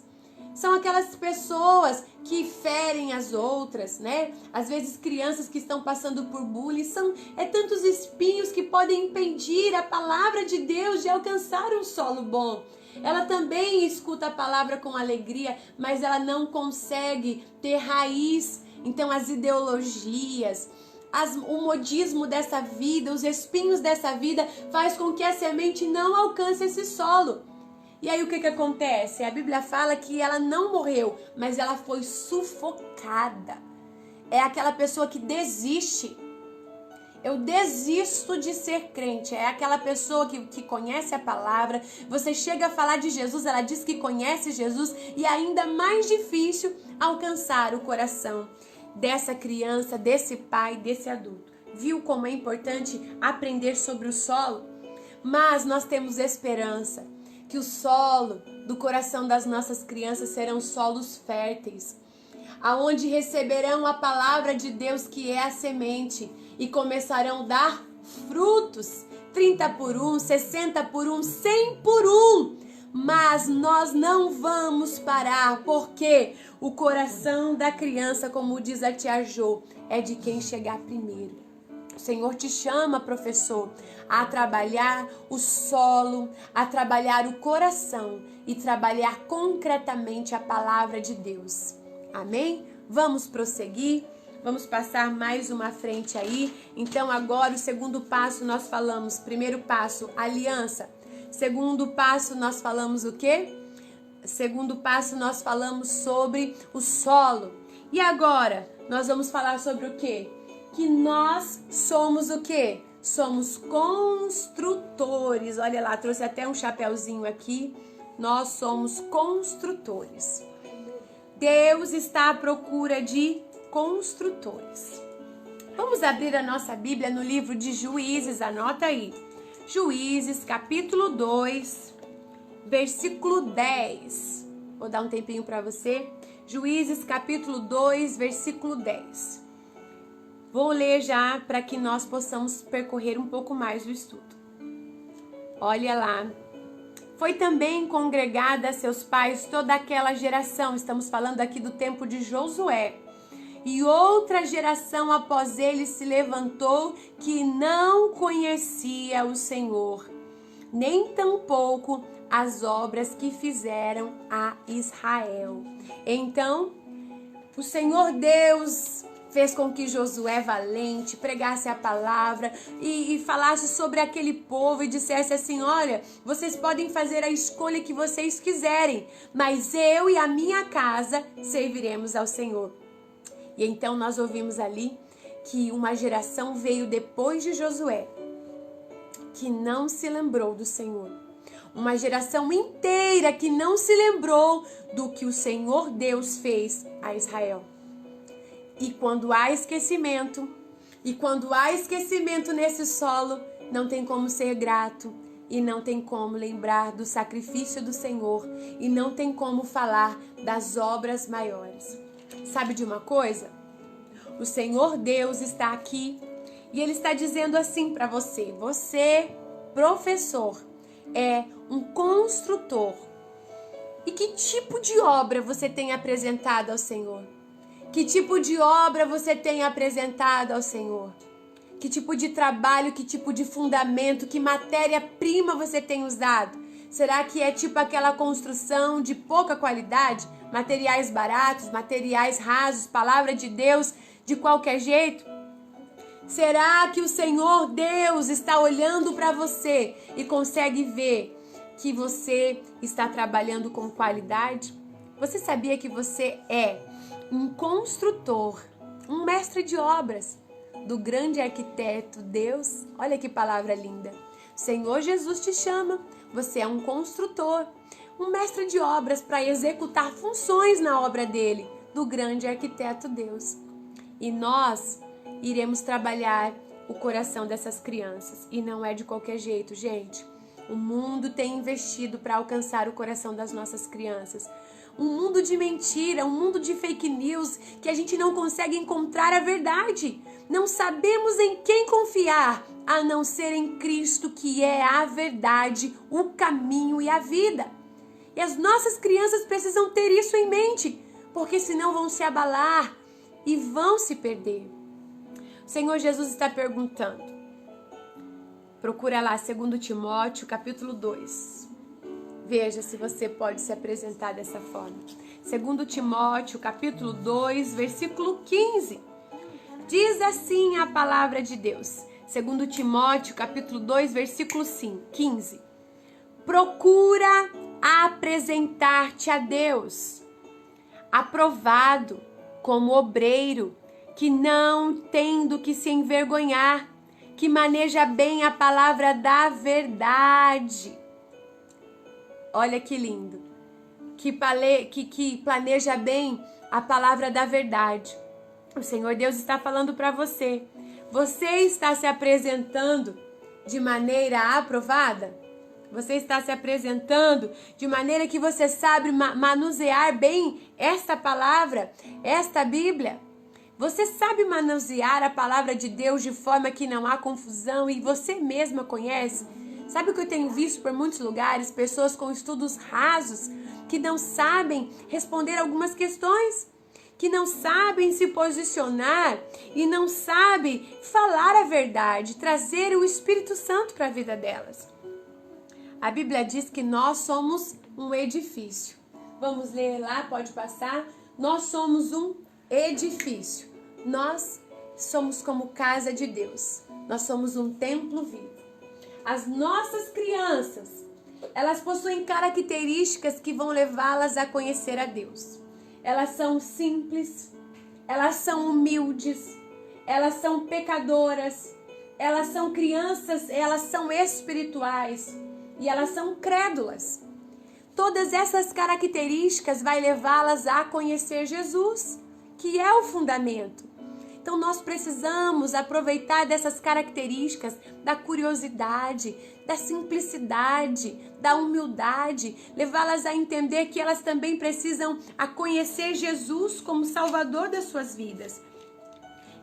São aquelas pessoas que ferem as outras, né? Às vezes crianças que estão passando por bullying, é tantos espinhos que podem impedir a palavra de Deus de alcançar um solo bom. Ela também escuta a palavra com alegria, mas ela não consegue ter raiz. Então as ideologias, o modismo dessa vida, os espinhos dessa vida faz com que a semente não alcance esse solo. E aí o que acontece? A Bíblia fala que ela não morreu, mas ela foi sufocada. É aquela pessoa que desiste. Eu desisto de ser crente. É aquela pessoa que conhece a palavra. Você chega a falar de Jesus, ela diz que conhece Jesus, e é ainda mais difícil alcançar o coração dessa criança, desse pai, desse adulto. Viu como é importante aprender sobre o solo? Mas nós temos esperança que o solo do coração das nossas crianças serão solos férteis, aonde receberão a palavra de Deus, que é a semente, e começarão a dar frutos, 30 por 1, 60 por 1, 100 por 1. Mas nós não vamos parar, porque o coração da criança, como diz a tia Jo, é de quem chegar primeiro. O Senhor te chama, professor, a trabalhar o solo, a trabalhar o coração e trabalhar concretamente a palavra de Deus. Amém? Vamos prosseguir, vamos passar mais uma frente aí. Então agora o segundo passo nós falamos, primeiro passo, aliança. Segundo passo nós falamos o quê? Segundo passo nós falamos sobre o solo. E agora nós vamos falar sobre o quê? Que nós somos o quê? Somos construtores. Olha lá, trouxe até um chapéuzinho aqui. Nós somos construtores. Deus está à procura de construtores. Vamos abrir a nossa Bíblia no livro de Juízes, anota aí. Juízes, capítulo 2, versículo 10. Vou dar um tempinho para você. Juízes, capítulo 2, versículo 10. Vou ler já para que nós possamos percorrer um pouco mais do estudo. Olha lá. Foi também congregada a seus pais toda aquela geração. Estamos falando aqui do tempo de Josué. E outra geração após ele se levantou que não conhecia o Senhor, nem tampouco as obras que fizeram a Israel. Então, o Senhor Deus fez com que Josué valente pregasse a palavra e falasse sobre aquele povo e dissesse assim: olha, vocês podem fazer a escolha que vocês quiserem, mas eu e a minha casa serviremos ao Senhor. E então nós ouvimos ali que uma geração veio depois de Josué que não se lembrou do Senhor. Uma geração inteira que não se lembrou do que o Senhor Deus fez a Israel. E quando há esquecimento nesse solo, não tem como ser grato e não tem como lembrar do sacrifício do Senhor e não tem como falar das obras maiores. Sabe de uma coisa? O Senhor Deus está aqui E ele está dizendo assim para você: você, professor, é um construtor. E que tipo de obra você tem apresentado ao Senhor? Que tipo de obra você tem apresentado ao Senhor? Que tipo de trabalho, que tipo de fundamento, que matéria-prima você tem usado? Será que é tipo aquela construção de pouca qualidade? Materiais baratos, materiais rasos, palavra de Deus de qualquer jeito? Será que o Senhor Deus está olhando para você e consegue ver que você está trabalhando com qualidade? Você sabia que você é um construtor, um mestre de obras do grande arquiteto Deus? Olha que palavra linda. O Senhor Jesus te chama. Você é um construtor, um mestre de obras para executar funções na obra dele, do grande arquiteto Deus. E nós iremos trabalhar o coração dessas crianças. E não é de qualquer jeito, gente. O mundo tem investido para alcançar o coração das nossas crianças. Um mundo de mentira, um mundo de fake news, que a gente não consegue encontrar a verdade. Não sabemos em quem confiar, a não ser em Cristo, que é a verdade, o caminho e a vida. E as nossas crianças precisam ter isso em mente, porque senão vão se abalar e vão se perder. O Senhor Jesus está perguntando. Procura lá 2 Timóteo, capítulo 2. Veja se você pode se apresentar dessa forma. 2 Timóteo, capítulo 2, versículo 15. Diz assim a palavra de Deus. 2 Timóteo, capítulo 2, versículo 15. Procura apresentar-te a Deus, aprovado como obreiro, que não tem do que se envergonhar, que maneja bem a palavra da verdade. Olha que lindo. Que planeja bem a palavra da verdade. O Senhor Deus está falando para você. Você está se apresentando de maneira aprovada? Você está se apresentando de maneira que você sabe manusear bem esta palavra, esta Bíblia? Você sabe manusear a palavra de Deus de forma que não há confusão e você mesma conhece? Sabe o que eu tenho visto por muitos lugares? Pessoas com estudos rasos que não sabem responder algumas questões, que não sabem se posicionar e não sabem falar a verdade, trazer o Espírito Santo para a vida delas. A Bíblia diz que nós somos um edifício. Vamos ler lá, pode passar? Nós somos um edifício. Nós somos como casa de Deus. Nós somos um templo vivo. As nossas crianças, elas possuem características que vão levá-las a conhecer a Deus. Elas são simples, elas são humildes, elas são pecadoras, elas são crianças, elas são espirituais e elas são crédulas. Todas essas características vai levá-las a conhecer Jesus, que é o fundamento. Então nós precisamos aproveitar dessas características da curiosidade, da simplicidade, da humildade, levá-las a entender que elas também precisam a conhecer Jesus como Salvador das suas vidas.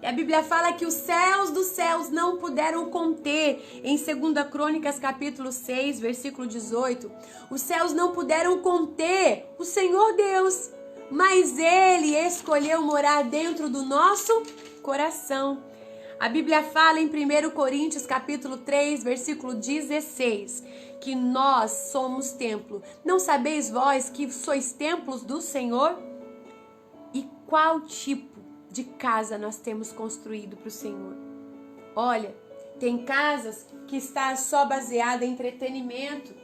E a Bíblia fala que os céus dos céus não puderam conter, em 2 Crônicas capítulo 6, versículo 18, os céus não puderam conter o Senhor Deus, mas Ele escolheu morar dentro do nosso coração. A Bíblia fala em 1 Coríntios capítulo 3, versículo 16, que nós somos templo. Não sabeis vós que sois templos do Senhor? E qual tipo de casa nós temos construído para o Senhor? Olha, tem casas que está só baseada em entretenimento,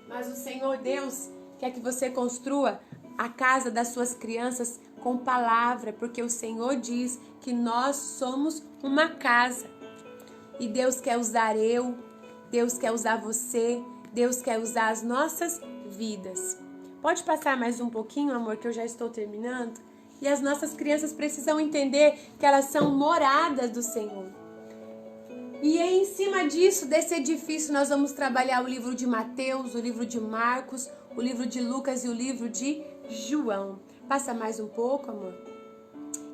mas o Senhor Deus quer que você construa a casa das suas crianças com palavra, porque o Senhor diz que nós somos uma casa. E Deus quer usar eu, Deus quer usar você, Deus quer usar as nossas vidas. Pode passar mais um pouquinho, amor, que eu já estou terminando? E as nossas crianças precisam entender que elas são moradas do Senhor. E em cima disso, desse edifício, nós vamos trabalhar o livro de Mateus, o livro de Marcos, o livro de Lucas e o livro de João. Passa mais um pouco, amor.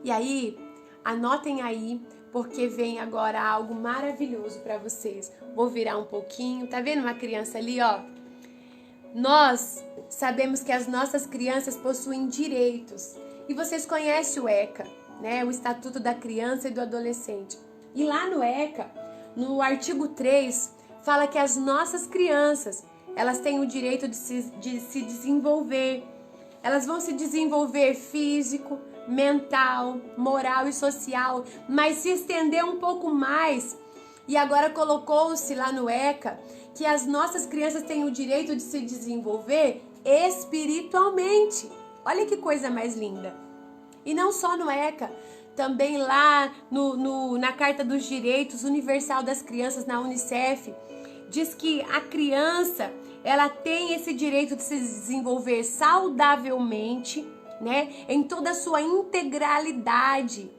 E aí, anotem aí, porque vem agora algo maravilhoso para vocês. Vou virar um pouquinho, tá vendo uma criança ali, ó? Nós sabemos que as nossas crianças possuem direitos. E vocês conhecem o ECA, né? O Estatuto da Criança e do Adolescente. E lá no ECA, no artigo 3, fala que as nossas crianças, elas têm o direito de se desenvolver. Elas vão se desenvolver físico, mental, moral e social, mas se estender um pouco mais. E agora colocou-se lá no ECA que as nossas crianças têm o direito de se desenvolver espiritualmente. Olha que coisa mais linda. E não só no ECA, também lá na Carta dos Direitos Universal das Crianças, na Unicef, diz que a criança, ela tem esse direito de se desenvolver saudavelmente, né, em toda a sua integralidade.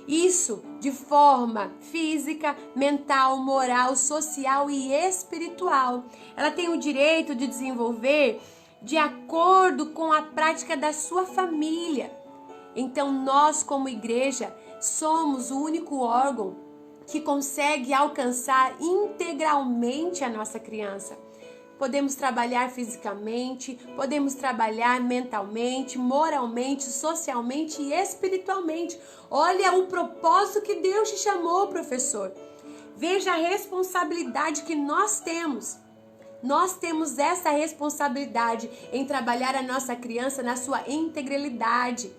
Isso de forma física, mental, moral, social e espiritual. Ela tem o direito de desenvolver de acordo com a prática da sua família. Então nós, como igreja, somos o único órgão que consegue alcançar integralmente a nossa criança. Podemos trabalhar fisicamente, podemos trabalhar mentalmente, moralmente, socialmente e espiritualmente. Olha o propósito que Deus te chamou, professor. Veja a responsabilidade que nós temos. Nós temos essa responsabilidade em trabalhar a nossa criança na sua integralidade,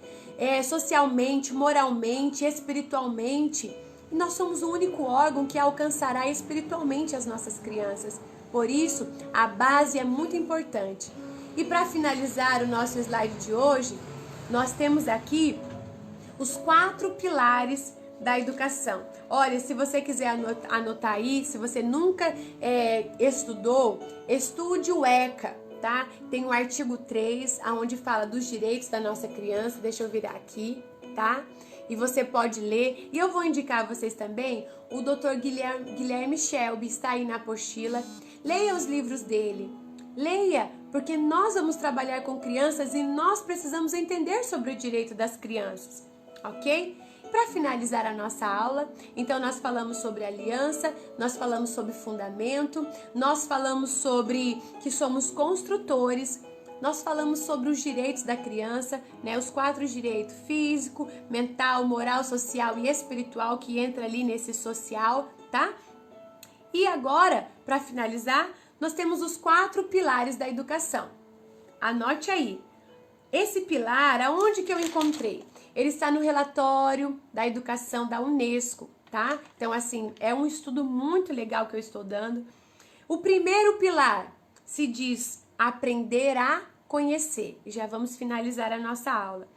socialmente, moralmente, espiritualmente. E nós somos o único órgão que alcançará espiritualmente as nossas crianças. Por isso, a base é muito importante. E para finalizar o nosso slide de hoje, nós temos aqui os 4 pilares da educação. Olha, se você quiser anotar aí, se você nunca estudou, estude o ECA, tá? Tem o artigo 3, onde fala dos direitos da nossa criança. Deixa eu virar aqui, tá? E você pode ler. E eu vou indicar a vocês também o Dr. Guilherme Shelby, está aí na apostila. Leia os livros dele. Leia, porque nós vamos trabalhar com crianças e nós precisamos entender sobre o direito das crianças, ok? Para finalizar a nossa aula, então nós falamos sobre aliança, nós falamos sobre fundamento, nós falamos sobre que somos construtores, nós falamos sobre os direitos da criança, né? Os 4 direitos: físico, mental, moral, social e espiritual, que entra ali nesse social, tá? E agora, para finalizar, nós temos os 4 pilares da educação. Anote aí. Esse pilar, aonde que eu encontrei? Ele está no relatório da educação da Unesco, tá? Então, assim, é um estudo muito legal que eu estou dando. O primeiro pilar se diz aprender a conhecer. E já vamos finalizar a nossa aula.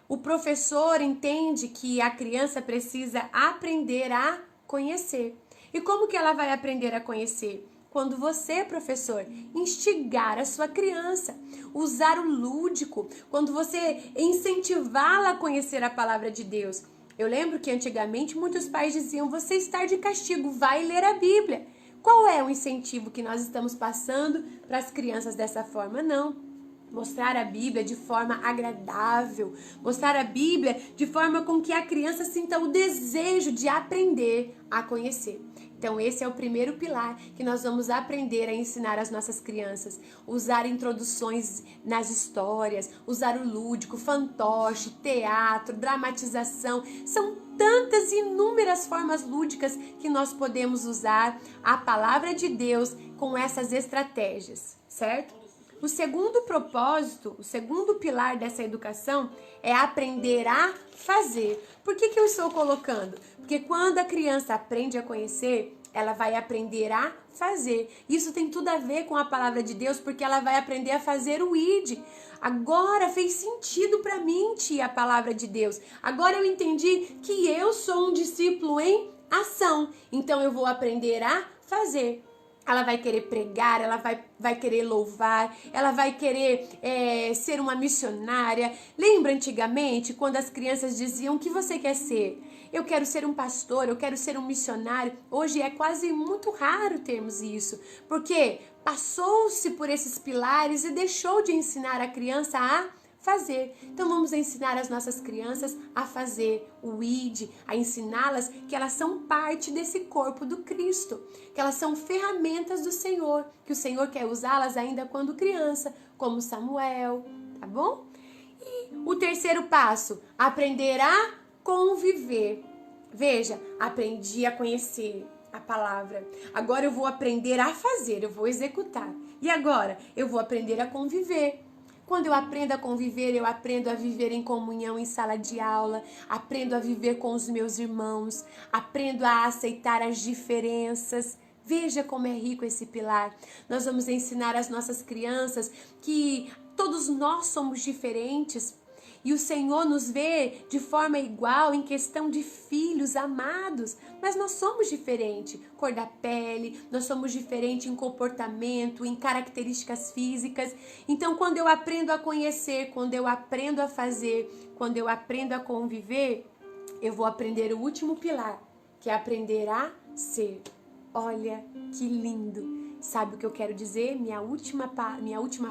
O professor entende que a criança precisa aprender a conhecer. E como que ela vai aprender a conhecer? Quando você, professor, instigar a sua criança, usar o lúdico, quando você incentivá-la a conhecer a palavra de Deus. Eu lembro que antigamente muitos pais diziam: você está de castigo, vai ler a Bíblia. Qual é o incentivo que nós estamos passando para as crianças dessa forma? Não. Mostrar a Bíblia de forma agradável, mostrar a Bíblia de forma com que a criança sinta o desejo de aprender a conhecer. Então esse é o primeiro pilar que nós vamos aprender a ensinar às nossas crianças. Usar introduções nas histórias, usar o lúdico, fantoche, teatro, dramatização. São tantas e inúmeras formas lúdicas que nós podemos usar a palavra de Deus com essas estratégias, certo? O segundo propósito, o segundo pilar dessa educação é aprender a fazer. Por que eu estou colocando? Porque quando a criança aprende a conhecer, ela vai aprender a fazer. Isso tem tudo a ver com a palavra de Deus, porque ela vai aprender a fazer o ID. Agora fez sentido para mim, tia, a palavra de Deus. Agora eu entendi que eu sou um discípulo em ação. Então eu vou aprender a fazer. Ela vai querer pregar, ela vai querer louvar, ela vai querer ser uma missionária. Lembra antigamente quando as crianças diziam: o que você quer ser? Eu quero ser um pastor, eu quero ser um missionário. Hoje é quase muito raro termos isso, porque passou-se por esses pilares e deixou de ensinar a criança a fazer. Então vamos ensinar as nossas crianças a fazer o ID, a ensiná-las que elas são parte desse corpo do Cristo, que elas são ferramentas do Senhor, que o Senhor quer usá-las ainda quando criança, como Samuel, tá bom? E o terceiro passo, aprender a conviver. Veja, aprendi a conhecer a palavra. Agora eu vou aprender a fazer, eu vou executar. E agora eu vou aprender a conviver. Quando eu aprendo a conviver, eu aprendo a viver em comunhão em sala de aula, aprendo a viver com os meus irmãos, aprendo a aceitar as diferenças. Veja como é rico esse pilar. Nós vamos ensinar às nossas crianças que todos nós somos diferentes e o Senhor nos vê de forma igual em questão de filhos amados, mas nós somos diferentes, cor da pele, nós somos diferentes em comportamento, em características físicas. Então, quando eu aprendo a conhecer, quando eu aprendo a fazer, quando eu aprendo a conviver, eu vou aprender o último pilar, que é aprender a ser. Olha que lindo! Sabe o que eu quero dizer? Minha última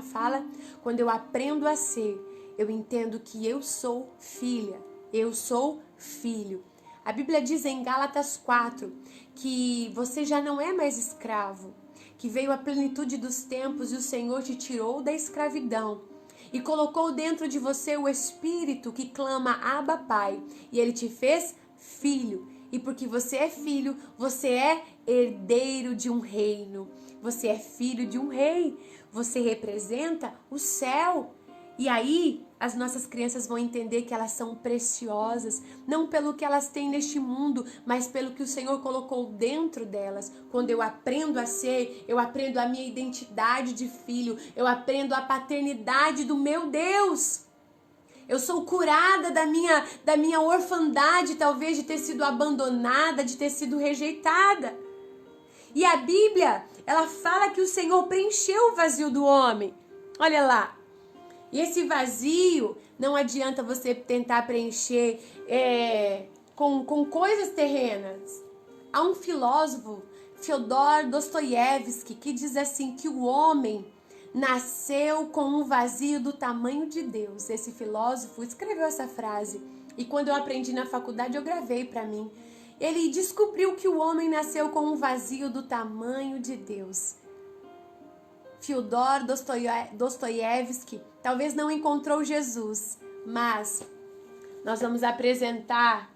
fala, quando eu aprendo a ser, eu entendo que eu sou filha, eu sou filho. A Bíblia diz em Gálatas 4 que você já não é mais escravo, que veio a plenitude dos tempos e o Senhor te tirou da escravidão e colocou dentro de você o Espírito que clama Abba Pai, e Ele te fez filho. E porque você é filho, você é herdeiro de um reino, você é filho de um rei, você representa o céu. E aí, as nossas crianças vão entender que elas são preciosas, não pelo que elas têm neste mundo, mas pelo que o Senhor colocou dentro delas. Quando eu aprendo a ser, eu aprendo a minha identidade de filho, eu aprendo a paternidade do meu Deus. Eu sou curada da minha orfandade, talvez de ter sido abandonada, de ter sido rejeitada. E a Bíblia, ela fala que o Senhor preencheu o vazio do homem. Olha lá. E esse vazio, não adianta você tentar preencher com coisas terrenas. Há um filósofo, Fyodor Dostoiévski, que diz assim, que o homem nasceu com um vazio do tamanho de Deus. Esse filósofo escreveu essa frase. E quando eu aprendi na faculdade, eu gravei para mim. Ele descobriu que o homem nasceu com um vazio do tamanho de Deus. Fyodor Dostoiévski talvez não encontrou Jesus, mas nós vamos apresentar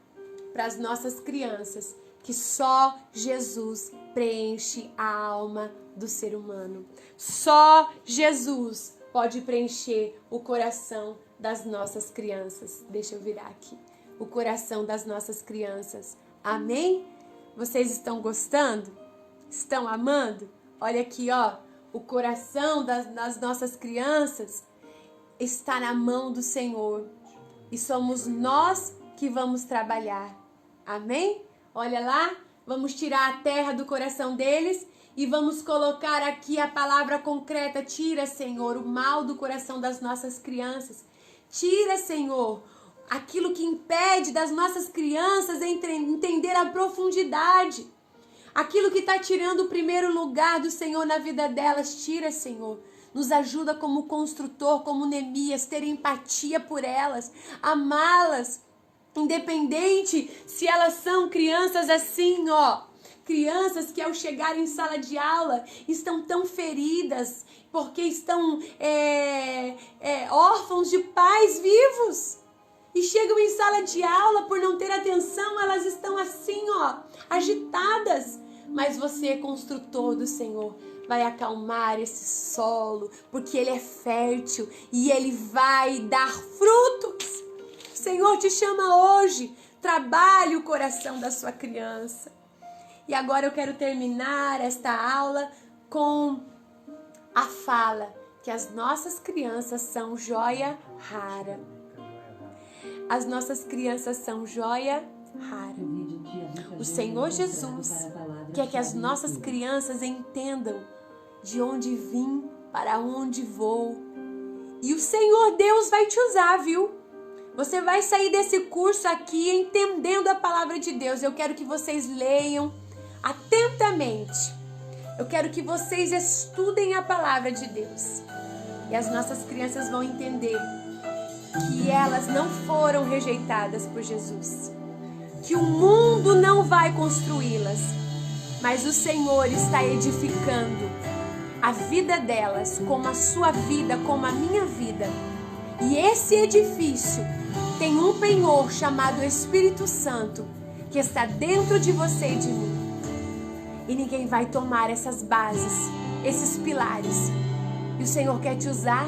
para as nossas crianças que só Jesus preenche a alma do ser humano. Só Jesus pode preencher o coração das nossas crianças. Deixa eu virar aqui. O coração das nossas crianças. Amém? Vocês estão gostando? Estão amando? Olha aqui, ó. O coração das nossas crianças está na mão do Senhor. E somos nós que vamos trabalhar. Amém? Olha lá, vamos tirar a terra do coração deles e vamos colocar aqui a palavra concreta. Tira, Senhor, o mal do coração das nossas crianças. Tira, Senhor, aquilo que impede das nossas crianças entender a profundidade. Aquilo que está tirando o primeiro lugar do Senhor na vida delas, tira, Senhor. Nos ajuda como construtor, como Neemias, ter empatia por elas, amá-las, independente se elas são crianças assim, ó. Crianças que ao chegar em sala de aula estão tão feridas, porque estão órfãos de pais vivos. E chegam em sala de aula por não ter atenção, elas estão assim, ó, agitadas. Mas você, construtor do Senhor, vai acalmar esse solo, porque ele é fértil e ele vai dar frutos. O Senhor te chama hoje, trabalhe o coração da sua criança. E agora eu quero terminar esta aula com a fala que as nossas crianças são joia rara. As nossas crianças são joia rara. O Senhor Jesus quer que as nossas crianças entendam de onde vim, para onde vou. E o Senhor Deus vai te usar, viu? Você vai sair desse curso aqui entendendo a palavra de Deus. Eu quero que vocês leiam atentamente. Eu quero que vocês estudem a palavra de Deus. E as nossas crianças vão entender que elas não foram rejeitadas por Jesus, que o mundo não vai construí-las, mas o Senhor está edificando a vida delas, como a sua vida, como a minha vida. E esse edifício tem um penhor chamado Espírito Santo, que está dentro de você e de mim. E ninguém vai tomar essas bases, esses pilares. E o Senhor quer te usar.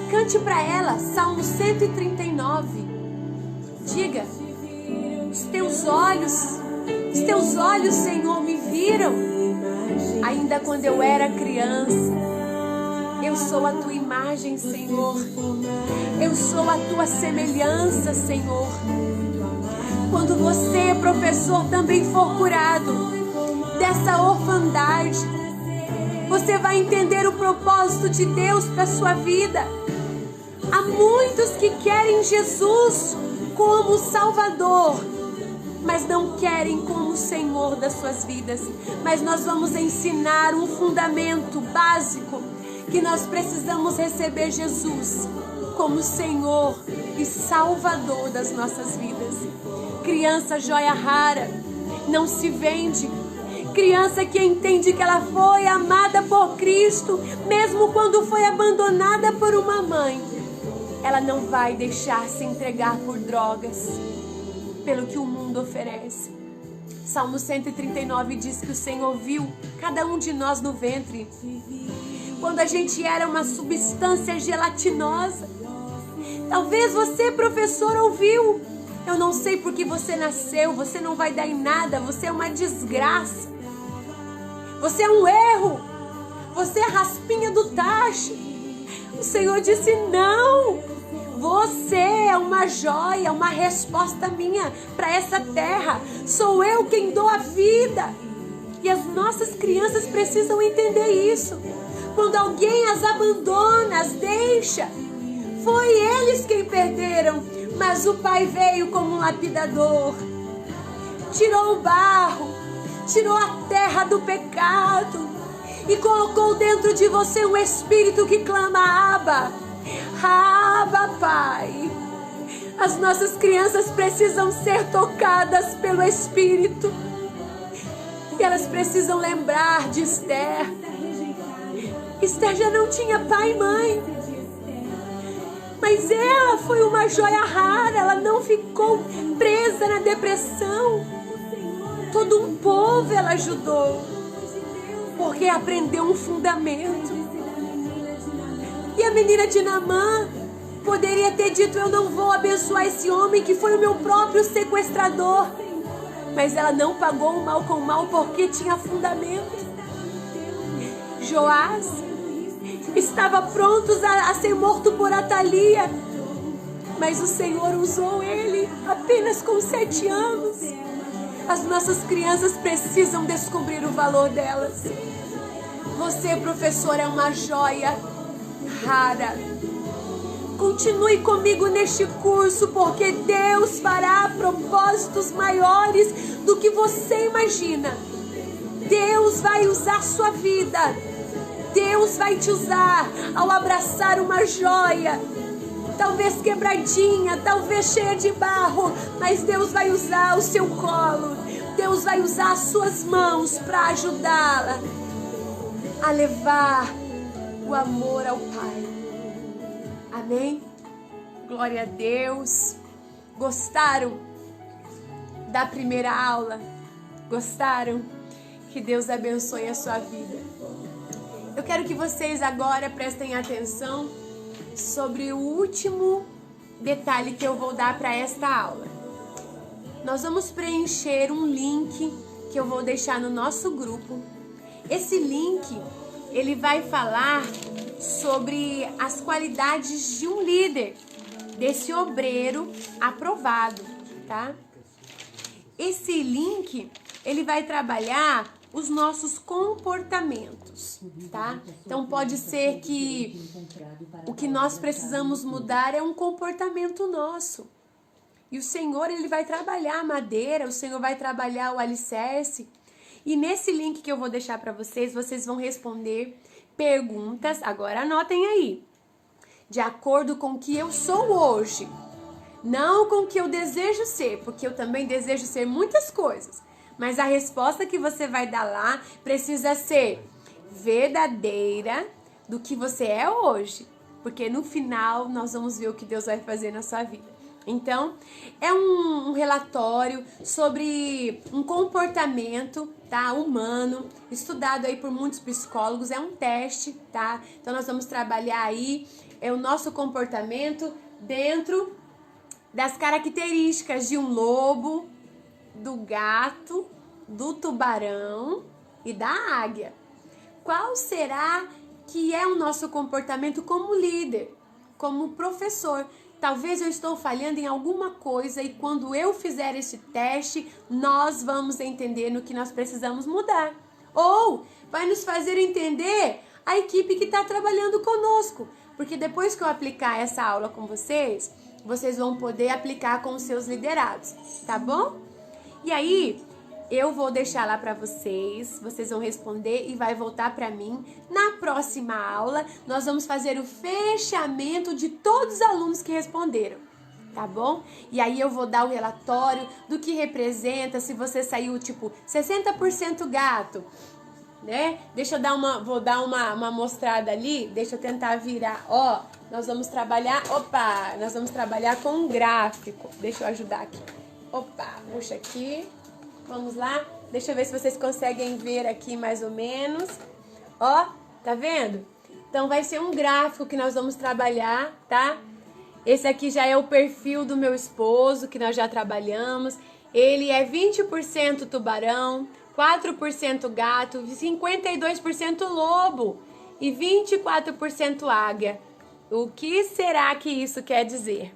Cante para ela, Salmo 139. Diga: os teus olhos, Senhor, me viram. Ainda quando eu era criança, eu sou a tua imagem, Senhor. Eu sou a tua semelhança, Senhor. Quando você, professor, também for curado dessa orfandade, você vai entender o propósito de Deus para a sua vida. Há muitos que querem Jesus como Salvador, mas não querem como Senhor das suas vidas. Mas nós vamos ensinar um fundamento básico, que nós precisamos receber Jesus como Senhor e Salvador das nossas vidas. Criança joia rara, não se vende. Criança que entende que ela foi amada por Cristo, mesmo quando foi abandonada por uma mãe, ela não vai deixar se entregar por drogas, pelo que o mundo oferece. Salmo 139 diz que o Senhor viu cada um de nós no ventre, quando a gente era uma substância gelatinosa. Talvez você, professor, ouviu: eu não sei por que você nasceu, você não vai dar em nada, você é uma desgraça, você é um erro, você é a raspinha do tacho. O Senhor disse: não, você é uma joia, uma resposta minha para essa terra. Sou eu quem dou a vida. E as nossas crianças precisam entender isso. Quando alguém as abandona, as deixa, foi eles quem perderam, mas o Pai veio como um lapidador, tirou o barro, tirou a terra do pecado e colocou dentro de você um espírito que clama: Abba, Abba, Pai. As nossas crianças precisam ser tocadas pelo Espírito, e elas precisam lembrar de Esther. Esther já não tinha pai e mãe, mas ela foi uma joia rara. Ela não ficou presa na depressão. Todo um povo ela ajudou, porque aprendeu um fundamento. E a menina de Naamã poderia ter dito: eu não vou abençoar esse homem que foi o meu próprio sequestrador. Mas ela não pagou o mal com o mal, porque tinha fundamento. Joás estava pronto a ser morto por Atalia, mas o Senhor usou ele apenas com 7 anos. As nossas crianças precisam descobrir o valor delas. Você, professor, é uma joia rara. Continue comigo neste curso, porque Deus fará propósitos maiores do que você imagina. Deus vai usar sua vida. Deus vai te usar ao abraçar uma joia, talvez quebradinha, talvez cheia de barro, mas Deus vai usar o seu colo. Deus vai usar as suas mãos para ajudá-la a levar o amor ao Pai. Amém? Glória a Deus. Gostaram da primeira aula? Gostaram? Que Deus abençoe a sua vida. Eu quero que vocês agora prestem atenção sobre o último detalhe que eu vou dar para esta aula. Nós vamos preencher um link que eu vou deixar no nosso grupo. Esse link, ele vai falar sobre as qualidades de um líder, desse obreiro aprovado, tá? Esse link, ele vai trabalhar os nossos comportamentos, tá? Então pode ser que o que nós precisamos mudar é um comportamento nosso. E o Senhor, ele vai trabalhar a madeira, o Senhor vai trabalhar o alicerce. E nesse link que eu vou deixar para vocês, vocês vão responder perguntas, agora anotem aí. de acordo com o que eu sou hoje. Não com o que eu desejo ser, porque eu também desejo ser muitas coisas. Mas a resposta que você vai dar lá precisa ser verdadeira do que você é hoje. Porque no final nós vamos ver o que Deus vai fazer na sua vida. Então, é um relatório sobre um comportamento, tá, humano, estudado aí por muitos psicólogos, é um teste, tá? Então, nós vamos trabalhar aí o nosso comportamento dentro das características de um lobo, do gato, do tubarão e da águia. Qual será que é o nosso comportamento como líder, como professor? Talvez eu estou falhando em alguma coisa e quando eu fizer esse teste, nós vamos entender no que nós precisamos mudar. Ou vai nos fazer entender a equipe que está trabalhando conosco. Porque depois que eu aplicar essa aula com vocês, vocês vão poder aplicar com os seus liderados, tá bom? E aí, eu vou deixar lá para vocês vão responder e vai voltar para mim. Na próxima aula, nós vamos fazer o fechamento de todos os alunos que responderam, tá bom? E aí eu vou dar o relatório do que representa, se você saiu tipo 60% gato, né? Deixa eu dar vou dar uma mostrada ali, deixa eu tentar virar, ó, nós vamos trabalhar com um gráfico, deixa eu ajudar aqui, opa, puxa aqui. Vamos lá? Deixa eu ver se vocês conseguem ver aqui mais ou menos. Ó, tá vendo? Então vai ser um gráfico que nós vamos trabalhar, tá? Esse aqui já é o perfil do meu esposo, que nós já trabalhamos. Ele é 20% tubarão, 4% gato, 52% lobo e 24% águia. O que será que isso quer dizer?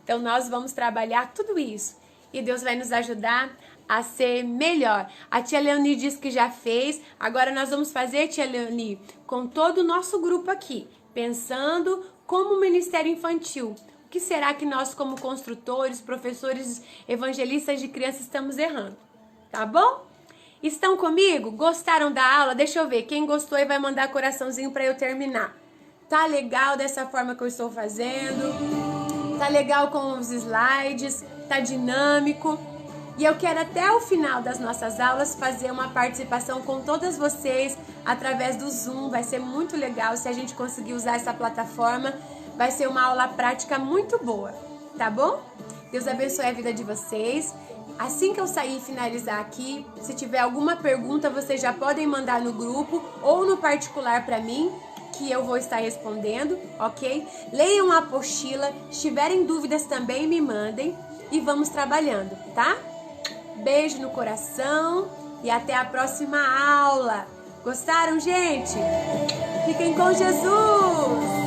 Então nós vamos trabalhar tudo isso. E Deus vai nos ajudar a ser melhor. A tia Leonie disse que já fez. Agora nós vamos fazer, tia Leonie, com todo o nosso grupo aqui. Pensando como ministério infantil. O que será que nós, como construtores, professores, evangelistas de crianças, estamos errando? Tá bom? Estão comigo? Gostaram da aula? Deixa eu ver. Quem gostou aí vai mandar coraçãozinho para eu terminar. Tá legal dessa forma que eu estou fazendo? Tá legal com os slides? Tá dinâmico? E eu quero até o final das nossas aulas fazer uma participação com todas vocês através do Zoom. Vai ser muito legal se a gente conseguir usar essa plataforma. Vai ser uma aula prática muito boa, tá bom? Deus abençoe a vida de vocês. Assim que eu sair e finalizar aqui, se tiver alguma pergunta, vocês já podem mandar no grupo ou no particular para mim, que eu vou estar respondendo, ok? Leiam a apostila, se tiverem dúvidas também me mandem e vamos trabalhando, tá? Beijo no coração e até a próxima aula. Gostaram, gente? Fiquem com Jesus!